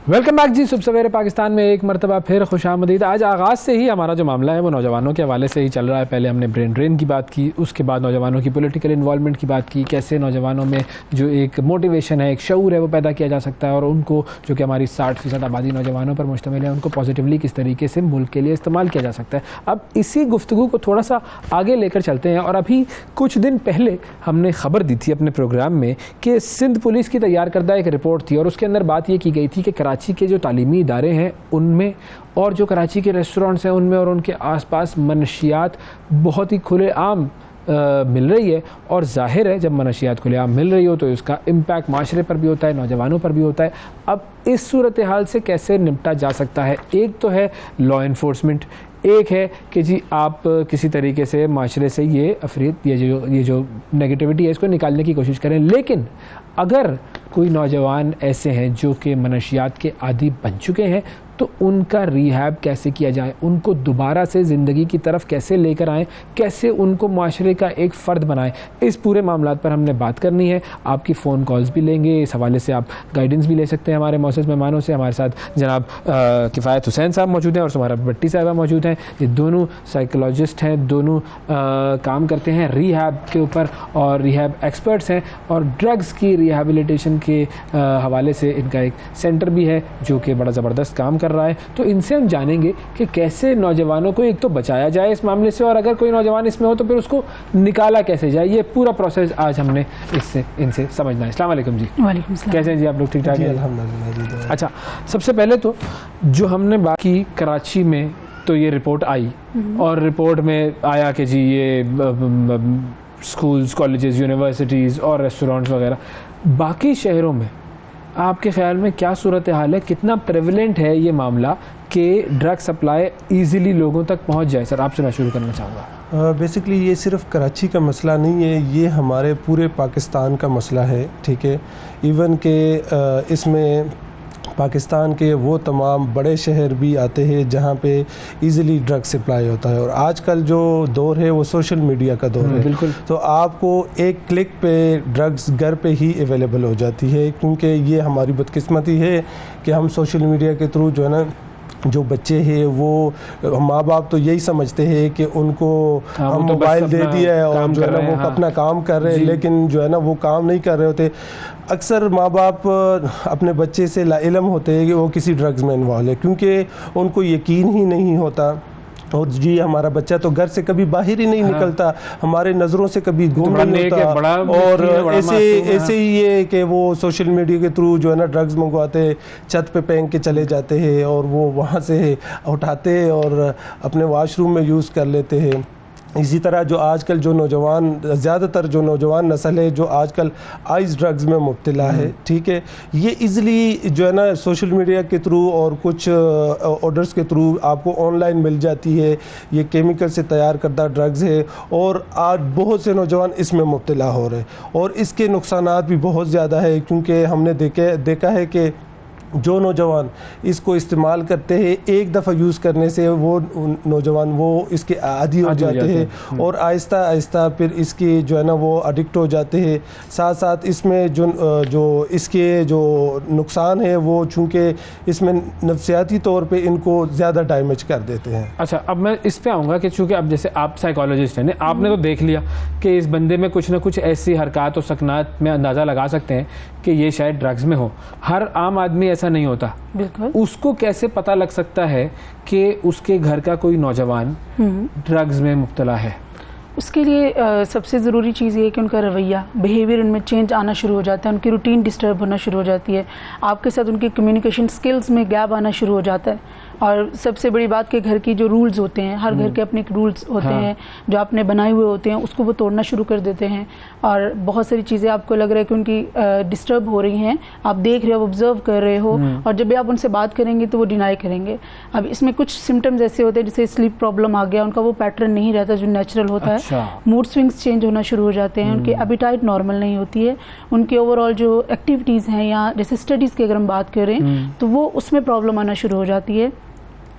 वेलकम बैक जी, सुबह सवेरे पाकिस्तान में एक मरतबा फिर खुशामदीद। आज आगाज़ से ही हमारा जो मामला है वो नौजवानों के हवाले से ही चल रहा है। पहले हमने ब्रेन ड्रेन की बात की, उसके बाद नौजवानों की पॉलिटिकल इन्वॉल्वमेंट की बात की, कैसे नौजवानों में जो एक मोटिवेशन है, एक शऊर है, वो पैदा किया जा सकता है और उनको जो कि हमारी 60% आबादी नौजवानों पर मुश्तमिल है, उनको पॉजिटिवली किस तरीके से मुल्क के लिए इस्तेमाल किया जा सकता है। अब इसी गुफ्तगू को थोड़ा सा आगे लेकर चलते हैं। और अभी कुछ दिन पहले हमने खबर दी थी अपने प्रोग्राम में कि सिंध पुलिस की तैयार करदा एक रिपोर्ट थी और उसके अंदर बात ये की गई थी कि कराची के जो तालीमी इदारे हैं उनमें और जो कराची के रेस्टोरेंट्स हैं उनमें और उनके आसपास मनशियात बहुत ही खुलेआम मिल रही है। और जाहिर है जब मनशियात खुलेआम मिल रही हो तो इसका इम्पैक्ट माशरे पर भी होता है, नौजवानों पर भी होता है। अब इस सूरत हाल से कैसे निपटा जा सकता है? एक तो है लॉ इन्फोर्समेंट, एक है कि जी आप किसी तरीके से माशरे से ये अफरीत ये जो नेगेटिविटी है इसको निकालने की कोशिश करें। लेकिन अगर कोई नौजवान ऐसे हैं जो कि मनशियात के आदी बन चुके हैं तो उनका रिहैब कैसे किया जाए, उनको दोबारा से ज़िंदगी की तरफ कैसे लेकर आएँ, कैसे उनको माशरे का एक फ़र्द बनाएं, इस पूरे मामलात पर हमने बात करनी है। आपकी फ़ोन कॉल्स भी लेंगे, इस हवाले से आप गाइडेंस भी ले सकते हैं हमारे मौसूस मेहमानों से। हमारे साथ जनाब किफ़ायत हुसैन साहब मौजूद हैं और सुमारा भट्टी साहबा मौजूद हैं। ये दोनों साइकोलॉजिस्ट हैं, दोनों काम करते हैं रिहैब के ऊपर और रिहैब एक्सपर्ट्स हैं और ड्रग्स की रिहैबिलिटेशन के हवाले से इनका एक सेंटर भी है जो कि बड़ा ज़बरदस्त काम कर रहा है। तो इनसे हम जानेंगे कि कैसे नौजवानों को एक तो बचाया जाए इस मामले से और अगर कोई नौजवान इसमें हो तो फिर उसको निकाला कैसे जाए। ये पूरा प्रोसेस आज हमने इनसे समझना है। अस्सलाम वालेकुम जी। वालेकुम सलाम। कैसे हैं जी आप लोग? ठीक ठाक हैं? अल्हम्दुलिल्लाह। अच्छा, सबसे पहले तो जो हमने बात की कराची में तो ये रिपोर्ट आई और रिपोर्ट में आया कि जी ये स्कूल्स, कॉलेजेस, यूनिवर्सिटीज़ और रेस्टोरेंट्स वगैरह, बाकी शहरों में आपके ख्याल में क्या सूरत हाल है? कितना प्रेवलेंट है ये मामला कि ड्रग सप्लाई इजीली लोगों तक पहुंच जाए? सर, आपसे मैं शुरू करना चाहूँगा। बेसिकली ये सिर्फ कराची का मसला नहीं है, ये हमारे पूरे पाकिस्तान का मसला है, ठीक है। इवन के इसमें पाकिस्तान के वो तमाम बड़े शहर भी आते हैं जहाँ पे इजीली ड्रग सप्लाई होता है। और आजकल जो दौर है वो सोशल मीडिया का दौर है, बिल्कुल। तो आपको एक क्लिक पे ड्रग्स घर पे ही अवेलेबल हो जाती है, क्योंकि ये हमारी बदकिस्मती है कि हम सोशल मीडिया के थ्रू जो है ना, जो बच्चे हैं वो माँ बाप तो यही समझते हैं कि उनको हम तो मोबाइल दे दिया है और जो है ना वो अपना काम कर रहे हैं, लेकिन जो है ना वो काम नहीं कर रहे होते। अक्सर माँ बाप अपने बच्चे से लाइलम होते हैं कि वो किसी ड्रग्स में इन्वॉल्व है, क्योंकि उनको यकीन ही नहीं होता। और जी हमारा बच्चा तो घर से कभी बाहर ही नहीं निकलता, हमारे नज़रों से कभी गुम नहीं होता। और ऐसे ही ये कि वो सोशल मीडिया के थ्रू जो है ना ड्रग्स मंगवाते, छत पे फेंक के चले जाते हैं और वो वहाँ से उठाते और अपने वॉशरूम में यूज़ कर लेते हैं। इसी तरह जो आजकल जो नौजवान, ज़्यादातर जो नौजवान नस्ल है जो आजकल आइस ड्रग्स में मुब्तला है, ठीक है, ये इजीली जो है ना सोशल मीडिया के थ्रू और कुछ ऑर्डर्स के थ्रू आपको ऑनलाइन मिल जाती है। ये केमिकल से तैयार करदा ड्रग्स है और आज बहुत से नौजवान इसमें मुब्तला हो रहे हैं और इसके नुकसानात भी बहुत ज़्यादा है, क्योंकि हमने देखा है कि जो नौजवान इसको इस्तेमाल करते हैं, एक दफ़ा यूज़ करने से वो नौजवान वो इसके आदी हो जाते हैं और आहिस्ता आहिस्ता फिर इसके जो है ना वो एडिक्ट हो जाते हैं। साथ साथ इसमें जो इसके जो नुकसान है वो चूँकि इसमें नफ्सियाती तौर पे इनको ज़्यादा डैमेज कर देते हैं। अच्छा, अब मैं इस पे आऊँगा कि चूँकि अब जैसे आप साइकोलॉजिस्ट हैं, आपने तो देख लिया कि इस बंदे में कुछ ना कुछ ऐसी हरकत और सकनात में अंदाज़ा लगा सकते हैं कि ये शायद ड्रग्स में हो। हर आम आदमी ऐसा नहीं होता, बिल्कुल। उसको कैसे पता लग सकता है कि उसके घर का कोई नौजवान ड्रग्स में मुब्तला है? उसके लिए सबसे ज़रूरी चीज़ ये है कि उनका रवैया, बिहेवियर उनमें चेंज आना शुरू हो जाता है, उनकी रूटीन डिस्टर्ब होना शुरू हो जाती है, आपके साथ उनकी कम्युनिकेशन स्किल्स में गैप आना शुरू हो जाता है। और सबसे बड़ी बात कि घर की जो रूल्स होते हैं, हर घर के अपने रूल्स होते हैं जो आपने बनाए हुए होते हैं, उसको वो तोड़ना शुरू कर देते हैं। और बहुत सारी चीज़ें आपको लग रहा है कि उनकी डिस्टर्ब हो रही हैं, आप देख रहे हो, ऑब्जर्व कर रहे हो, और जब भी आप उनसे बात करेंगे तो वो डिनाई करेंगे। अब इसमें कुछ सिम्टम्स ऐसे होते हैं जैसे स्लीप प्रॉब्लम आ गया, उनका वो पैटर्न नहीं रहता जो नेचुरल होता है, मूड स्विंग्स चेंज होना शुरू हो जाते हैं, उनकी एपिटाइट नॉर्मल नहीं होती है, उनके ओवरऑल जो एक्टिविटीज़ हैं या जैसे स्टडीज़ की अगर हम बात करें तो वो उसमें प्रॉब्लम आना शुरू हो जाती है।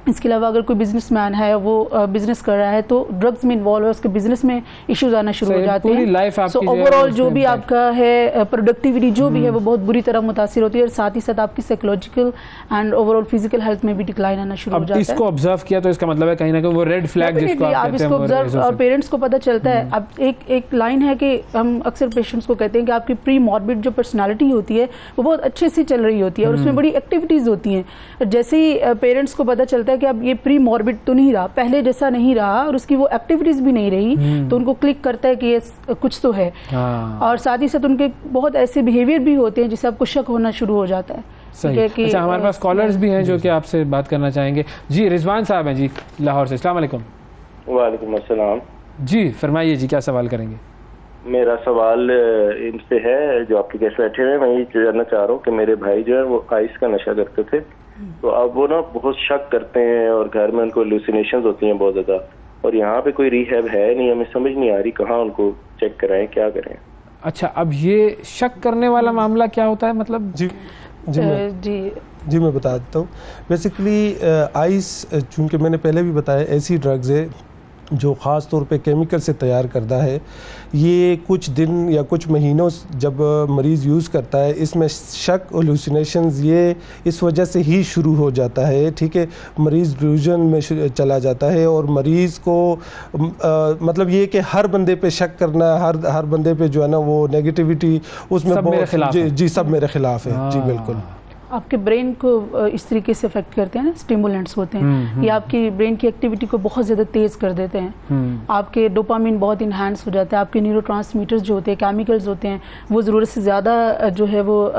इसके अलावा अगर कोई बिजनेसमैन है, वो बिजनेस कर रहा है तो ड्रग्स में इन्वॉल्व है, उसके बिजनेस में इश्यूज आना शुरू हो जाते हैं। सो ओवरऑल जो भी आपका है प्रोडक्टिविटी जो भी है वो बहुत बुरी तरह मुतासिर होती है और साथ ही साथ आपकी psychological and overall physical health में भी डिक्लाइन आना शुरू हो जाता है। इसको ऑब्जर्व किया तो इसका मतलब है कहीं ना कहीं वो रेड फ्लैग जिसको आप इसको ऑब्जर्व और पेरेंट्स को पता चलता है। अब एक लाइन है कि हम अक्सर पेशेंट्स को कहते हैं कि आपकी प्री मॉर्बिड जो पर्सनैलिटी होती है वो बहुत अच्छे से चल रही होती है और उसमें बड़ी एक्टिविटीज़ होती हैं। जैसे ही पेरेंट्स को पता चलता है कि अब ये प्री मॉर्बिड तो नहीं रहा, पहले जैसा नहीं रहा और उसकी वो एक्टिविटीज भी नहीं रही, तो उनको क्लिक करता है कि ये कुछ तो है। और साथ ही साथ उनके बहुत ऐसे बिहेवियर भी होते हैं जिससे आपको शक होना शुरू हो जाता है। सही। अच्छा, हमारे पास कॉलर्स भी हैं जो कि आपसे बात करना चाहेंगे। जी, रिजवान साहब हैं जी लाहौर से। अस्सलाम वालेकुम। वालेकुम अस्सलाम। जी फरमाइए जी, क्या सवाल करेंगे? मेरा सवाल इनसे है जो आपके गेस्ट बैठे हुए हैं। मैं ये जानना चाह रहा हूँ कि मेरे भाई जो है वो आइस का नशा करते थे, तो अब वो ना बहुत शक करते हैं और घर में उनको हेलुसिनेशंस होती हैं बहुत ज़्यादा, और यहाँ पे कोई रिहैब है नहीं, हमें समझ नहीं आ रही कहाँ उनको चेक कराएं, क्या करें। अच्छा, अब ये शक करने वाला मामला क्या होता है? मतलब जी मैं बता देता हूँ। बेसिकली आइस, चूँकि मैंने पहले भी बताया, ऐसी ड्रग्स है जो ख़ास तौर पे केमिकल से तैयार करता है। ये कुछ दिन या कुछ महीनों जब मरीज़ यूज़ करता है, इसमें शक, हेलुसिनेशंस ये इस वजह से ही शुरू हो जाता है, ठीक है। मरीज़ डिल्यूजन में चला जाता है और मरीज़ को मतलब ये कि हर बंदे पे शक करना, हर बंदे पे जो है ना वो नेगेटिविटी उसमें सब मेरे खिलाफ है। जी सब मेरे खिलाफ है। जी बिल्कुल। आपके ब्रेन को इस तरीके से अफेक्ट करते हैं ना, स्टिमुलेंट्स होते हैं, ये आपकी ब्रेन की एक्टिविटी को बहुत ज़्यादा तेज़ कर देते हैं। आपके डोपामिन बहुत इन्हांस हो जाता है, आपके न्यूरोट्रांसमीटर्स जो होते हैं, केमिकल्स होते हैं, वो ज़रूरत से ज़्यादा जो है वो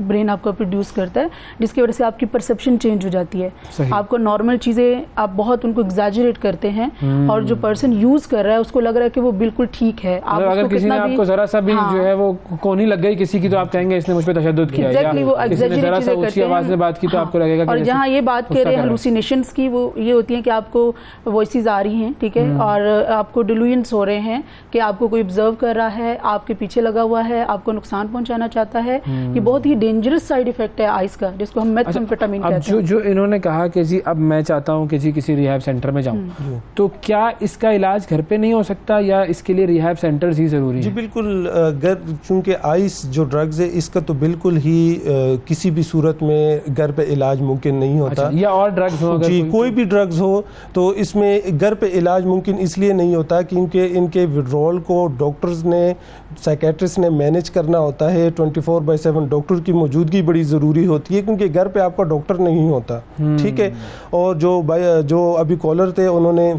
ब्रेन आपका प्रोड्यूस करता है, जिसकी वजह से आपकी परसेप्शन चेंज हो जाती है। सही। आपको नॉर्मल चीज़ें आप बहुत उनको एग्जैजरेट करते हैं और जो पर्सन यूज कर रहा है उसको लग रहा है कि वो बिल्कुल ठीक है। आप मतलब अगर उसको किसी ने कितना भी आपको जरा सा भी हाँ। जो है वो कोनी लग गई किसी की, तो आप कहेंगे इसने मुझ पे तशद्दुद किया, Exactly, वो या किसी ने exaggerate जरा सा चीजें ऊंची करते आवाज हैं। में बात की तो हाँ। आपको लगेगा कि और जैसे जहाँ ये बात गुस्सा कर रहे हैं कर रहा है। हेलुसिनेशंस की, वो ये होती है कि आपको वॉइसेस आ रही हैं, ठीक है, और आपको डिल्यूजन्स हो रहे हैं कि आपको कोई ऑब्जर्व कर रहा है, आपके पीछे लगा हुआ है, आपको नुकसान पहुंचाना चाहता है। ये बहुत ही डेंजरस साइड इफेक्ट है आइस का, जिसको हम मेथाम्फेटामिन अब कहते हैं। जो इन्होंने कहा कि जी अब मैं चाहता हूँ कि जी किसी रिहैब सेंटर में जाऊँ, तो क्या इसका इलाज घर पे नहीं हो सकता या इसके लिए रिहैब सेंटर्स ही जरूरी जी है? बिल्कुल, अगर चूंकि आइस जो ड्रग्स है इसका तो बिल्कुल ही किसी भी सूरत में घर पे इलाज मुमकिन नहीं होता। अच्छा, या और ड्रग्स हो, अगर जी कोई भी ड्रग्स हो तो इसमें घर पे इलाज मुमकिन इसलिए नहीं होता क्योंकि इनके विड्रॉल को डॉक्टर्स ने, साइकेट्रिस्ट ने मैनेज करना होता है। 24/7 डॉक्टर की मौजूदगी बड़ी ज़रूरी होती है क्योंकि घर पे आपका डॉक्टर नहीं होता, ठीक है। और जो अभी कॉलर थे उन्होंने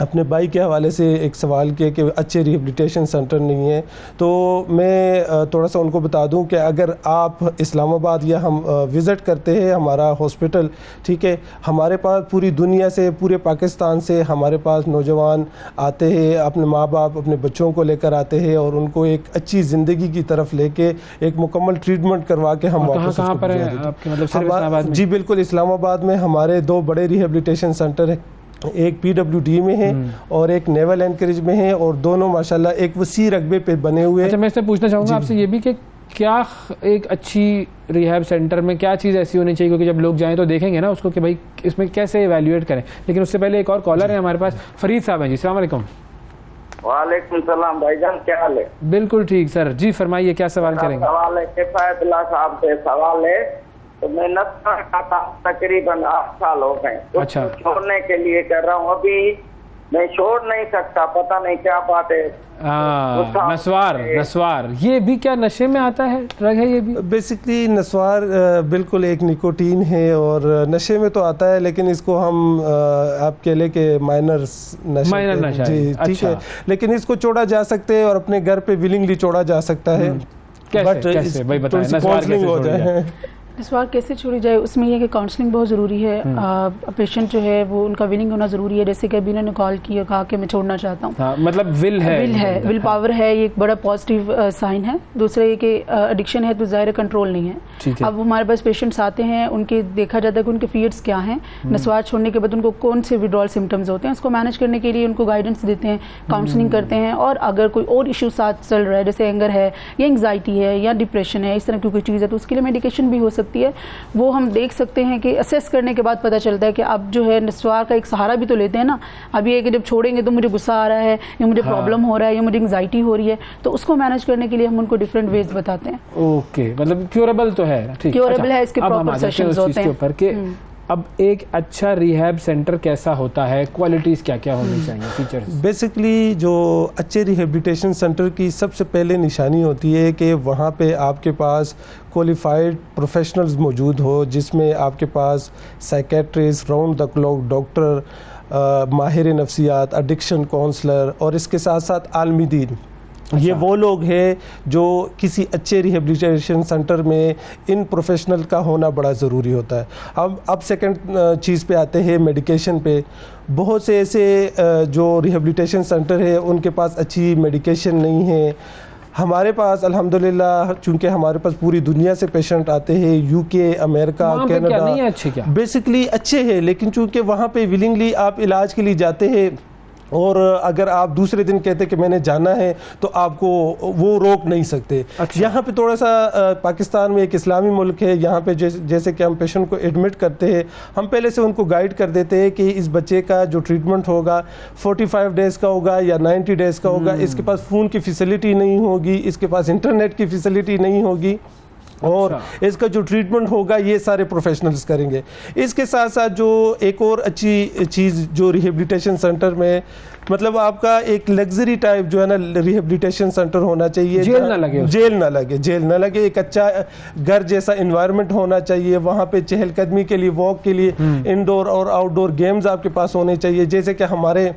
अपने भाई के हवाले से एक सवाल किया कि अच्छे रिहेबिलिटेशन सेंटर नहीं है, तो मैं थोड़ा सा उनको बता दूं कि अगर आप इस्लामाबाद या हम विज़िट करते हैं हमारा हॉस्पिटल, ठीक है, हमारे पास पूरी दुनिया से, पूरे पाकिस्तान से हमारे पास नौजवान आते हैं, अपने माँ बाप, अपने बच्चों को लेकर आते हैं और उनको एक अच्छी ज़िंदगी की तरफ लेके एक मुकम्मल ट्रीटमेंट करवा के हम वापस कहाँ पर है आपके, मतलब सिर्फ इस्लामाबाद में? जी बिल्कुल, इस्लामाबाद में हमारे 2 बड़े रिहेबिलिटेशन सेंटर है, एक PWD में है और एक नेवल एनकरेज में है, और दोनों माशाल्लाह एक वसी रकबे पे बने हुए। अच्छा, मैं इससे पूछना चाहूँगा आपसे ये भी कि क्या एक अच्छी रिहैब सेंटर में क्या चीज़ ऐसी होनी चाहिए, क्योंकि जब लोग जाएं तो देखेंगे ना उसको कि भाई इसमें कैसे इवैल्यूएट करें। लेकिन उससे पहले एक और कॉलर है हमारे पास, फरीद साहब हैं जी। अस्सलाम वालेकुम। वालेकुम सलाम भाईजान, क्या हाल है? बिल्कुल ठीक सर जी, फरमाइए क्या सवाल करेंगे? सवाल है किफायतुल्लाह साहब से सवाल है। तो मैं नशा खाता तकरीबन 8 साल हो गए, अच्छा। छोड़ने के लिए कर रहा हूँ, अभी मैं छोड़ नहीं सकता, पता नहीं क्या बात है। नस्वार ये भी क्या नशे में आता है, ड्रग है ये भी? बेसिकली नस्वार बिल्कुल एक निकोटीन है और नशे में तो आता है, लेकिन इसको हम आप कह ले के माइनर नशा जी, ठीक है, लेकिन इसको छोड़ा जा सकते हैं और अपने घर पे विलिंगली छोड़ा जा सकता है। कैसे भाई बताएं, नस्वार कैसे हो जाए? नस्वार कैसे छोड़ी जाए, उसमें यह कि काउंसलिंग बहुत ज़रूरी है। पेशेंट जो है वो उनका विलिंग होना ज़रूरी है। जैसे कि अभी इन्होंने कॉल किया, कहा कि मैं छोड़ना चाहता हूँ, हाँ, मतलब विल पावर है, ये एक बड़ा पॉजिटिव साइन है। दूसरा ये कि एडिक्शन है तो ज़ाहिर कंट्रोल नहीं है। अब हमारे पास पेशेंट्स आते हैं, उनके देखा जाता है कि उनके फीड्स क्या हैं, नस्वार छोड़ने के बाद उनको कौन से विड्रॉल सिम्टम्स होते हैं, उसको मैनेज करने के लिए उनको गाइडेंस देते हैं, काउंसलिंग करते हैं। और अगर कोई और इशू साथ चल रहा है, जैसे एंगर है या एंग्जाइटी है या डिप्रेशन है, इस तरह की कोई चीज़ है, तो उसके लिए मेडिकेशन भी हो सकती है। वो हम देख सकते हैं कि असेस करने के बाद पता चलता है कि अब जो है नस्वार का एक सहारा भी तो लेते हैं ना। अब ये कि जब छोड़ेंगे तो मुझे गुस्सा आ रहा है या मुझे प्रॉब्लम हो रहा है या मुझे एंग्जाइटी हो रही है, तो उसको मैनेज करने के लिए हम उनको डिफरेंट वेज बताते हैं। ओके, मतलब क्योरेबल तो है, ठीक, क्योरेबल है, इसके प्रॉपर सेशंस होते हैं। अब एक अच्छा रिहैब सेंटर कैसा होता है, क्वालिटीज क्या क्या होनी चाहिए, फीचर्स? बेसिकली जो अच्छे रिहेबिलिटेशन सेंटर की सबसे पहले निशानी होती है कि वहाँ पे आपके पास क्वालिफाइड प्रोफेशनल्स मौजूद हो, जिसमें आपके पास psychiatrist, round the clock doctor, माहिर नफ्सियात, एडिक्शन काउंसलर और इसके साथ साथ आलमी दीन। ये वो लोग हैं जो किसी अच्छे रिहेबिलिटेशन सेंटर में इन प्रोफेशनल का होना बड़ा ज़रूरी होता है। अब सेकंड चीज़ पे आते हैं मेडिकेशन पे। बहुत से ऐसे जो रिहेबिलिटेशन सेंटर है उनके पास अच्छी मेडिकेशन नहीं है। हमारे पास अल्हम्दुलिल्लाह, चूंकि हमारे पास पूरी दुनिया से पेशेंट आते हैं, यूके, अमेरिका, कनाडा, नहीं अच्छे क्या? बेसिकली अच्छे हैं, लेकिन चूंकि वहाँ पे विलिंगली आप इलाज के लिए जाते हैं और अगर आप दूसरे दिन कहते कि मैंने जाना है तो आपको वो रोक नहीं सकते। अच्छा। यहाँ पे थोड़ा सा पाकिस्तान में एक इस्लामी मुल्क है, यहाँ पे जैसे कि हम पेशेंट को एडमिट करते हैं, हम पहले से उनको गाइड कर देते हैं कि इस बच्चे का जो ट्रीटमेंट होगा 45 डेज़ का होगा या 90 डेज़ का होगा। इसके पास फ़ोन की फैसिलिटी नहीं होगी, इसके पास इंटरनेट की फैसिलिटी नहीं होगी और इसका जो ट्रीटमेंट होगा ये सारे प्रोफेशनल्स करेंगे। इसके साथ साथ जो एक और अच्छी चीज़ जो रिहेबिलिटेशन सेंटर में, मतलब आपका एक लग्जरी टाइप जो है ना रिहेबिलिटेशन सेंटर होना चाहिए, जेल ना लगे, एक अच्छा घर जैसा इन्वायरमेंट होना चाहिए। वहाँ पे चहलकदमी के लिए, वॉक के लिए इंडोर और आउटडोर गेम्स आपके पास होने चाहिए। जैसे कि हमारे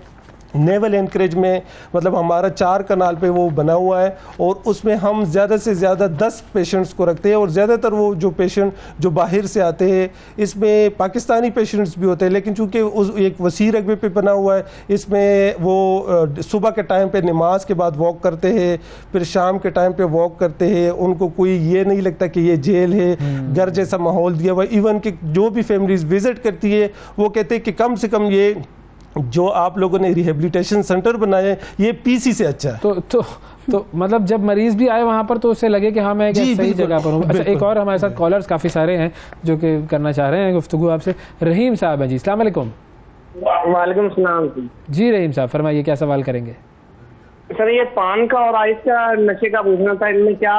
नेवल एनकरेज में, मतलब हमारा 4 कनाल पे वो बना हुआ है और उसमें हम ज़्यादा से ज़्यादा 10 पेशेंट्स को रखते हैं और ज़्यादातर वो जो पेशेंट जो बाहर से आते हैं, इसमें पाकिस्तानी पेशेंट्स भी होते हैं, लेकिन चूँकि उस एक वसी रकबे पे बना हुआ है, इसमें वो सुबह के टाइम पे नमाज के बाद वॉक करते हैं, फिर शाम के टाइम पे वॉक करते हैं। उनको कोई ये नहीं लगता कि ये जेल है, घर जैसा माहौल दिया हुआ। इवन कि जो भी फैमिलीज विजिट करती है वो कहते हैं कि कम से कम ये जो आप लोगों ने रिहेबिलिटेशन सेंटर बनाए ये पीसी से अच्छा है। तो मतलब जब मरीज भी आए वहाँ पर तो उससे लगे कि हाँ मैं एक सही जगह पर हूँ। अच्छा, एक और हमारे साथ कॉलर्स काफ़ी सारे हैं जो कि करना चाह रहे हैं गुफ्तगू आपसे। रहीम साहब हैं जी, अस्सलाम वालेकुम। वालेकुम सलाम जी रहीम साहब फरमाइए, क्या सवाल करेंगे? सर, ये पान का और आइस का नशे का पूछना था, इनमें क्या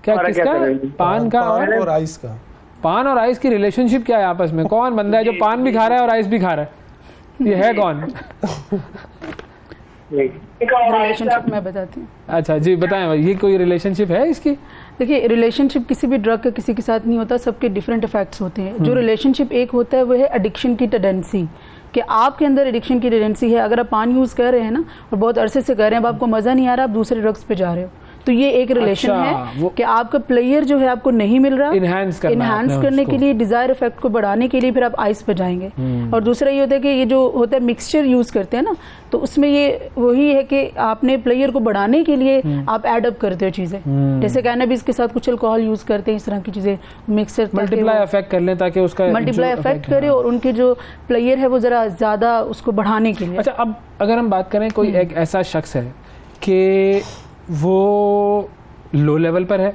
किसका? पान का और आइस का। पान और आइस की रिलेशनशिप क्या है आपस में? कौन बंदा है जो पान भी खा रहा है और आइस भी खा रहा है? ये है कौन? रिलेशनशिप मैं बताती हूँ। अच्छा जी बताएं, ये कोई रिलेशनशिप है इसकी? देखिए, रिलेशनशिप किसी भी ड्रग का किसी के साथ नहीं होता, सबके डिफरेंट इफेक्ट्स होते हैं। जो रिलेशनशिप एक होता है वो है एडिक्शन की टेंडेंसी, कि आपके अंदर एडिक्शन की टेंडेंसी है। अगर आप पान यूज़ कर रहे हैं ना और बहुत अरसे से कर रहे हैं, अब आपको मज़ा नहीं आ रहा, आप दूसरे ड्रग्स पे जा रहे हो, तो ये एक रिलेशन है कि आपका प्लेयर जो है आपको नहीं मिल रहा, इनहांस करने के लिए, डिजायर इफेक्ट को बढ़ाने के लिए फिर आप आइस पे जाएंगे। और दूसरा ये होता है कि ये जो होता है मिक्सचर यूज करते हैं ना, तो उसमें ये वही है कि आपने प्लेयर को बढ़ाने के लिए आप एड अप करते हो चीजें, जैसे कैनबिस के साथ कुछ अल्कोहल यूज करते हैं, इस तरह की चीजें मिक्सर मल्टीप्लाई इफेक्ट कर लें ताकि उसका मल्टीप्लाई इफेक्ट करे और उनके जो प्लेयर है वो जरा ज्यादा उसको बढ़ाने के लिए। अच्छा, अब अगर हम बात करें कोई एक ऐसा शख्स है कि वो लो लेवल पर है,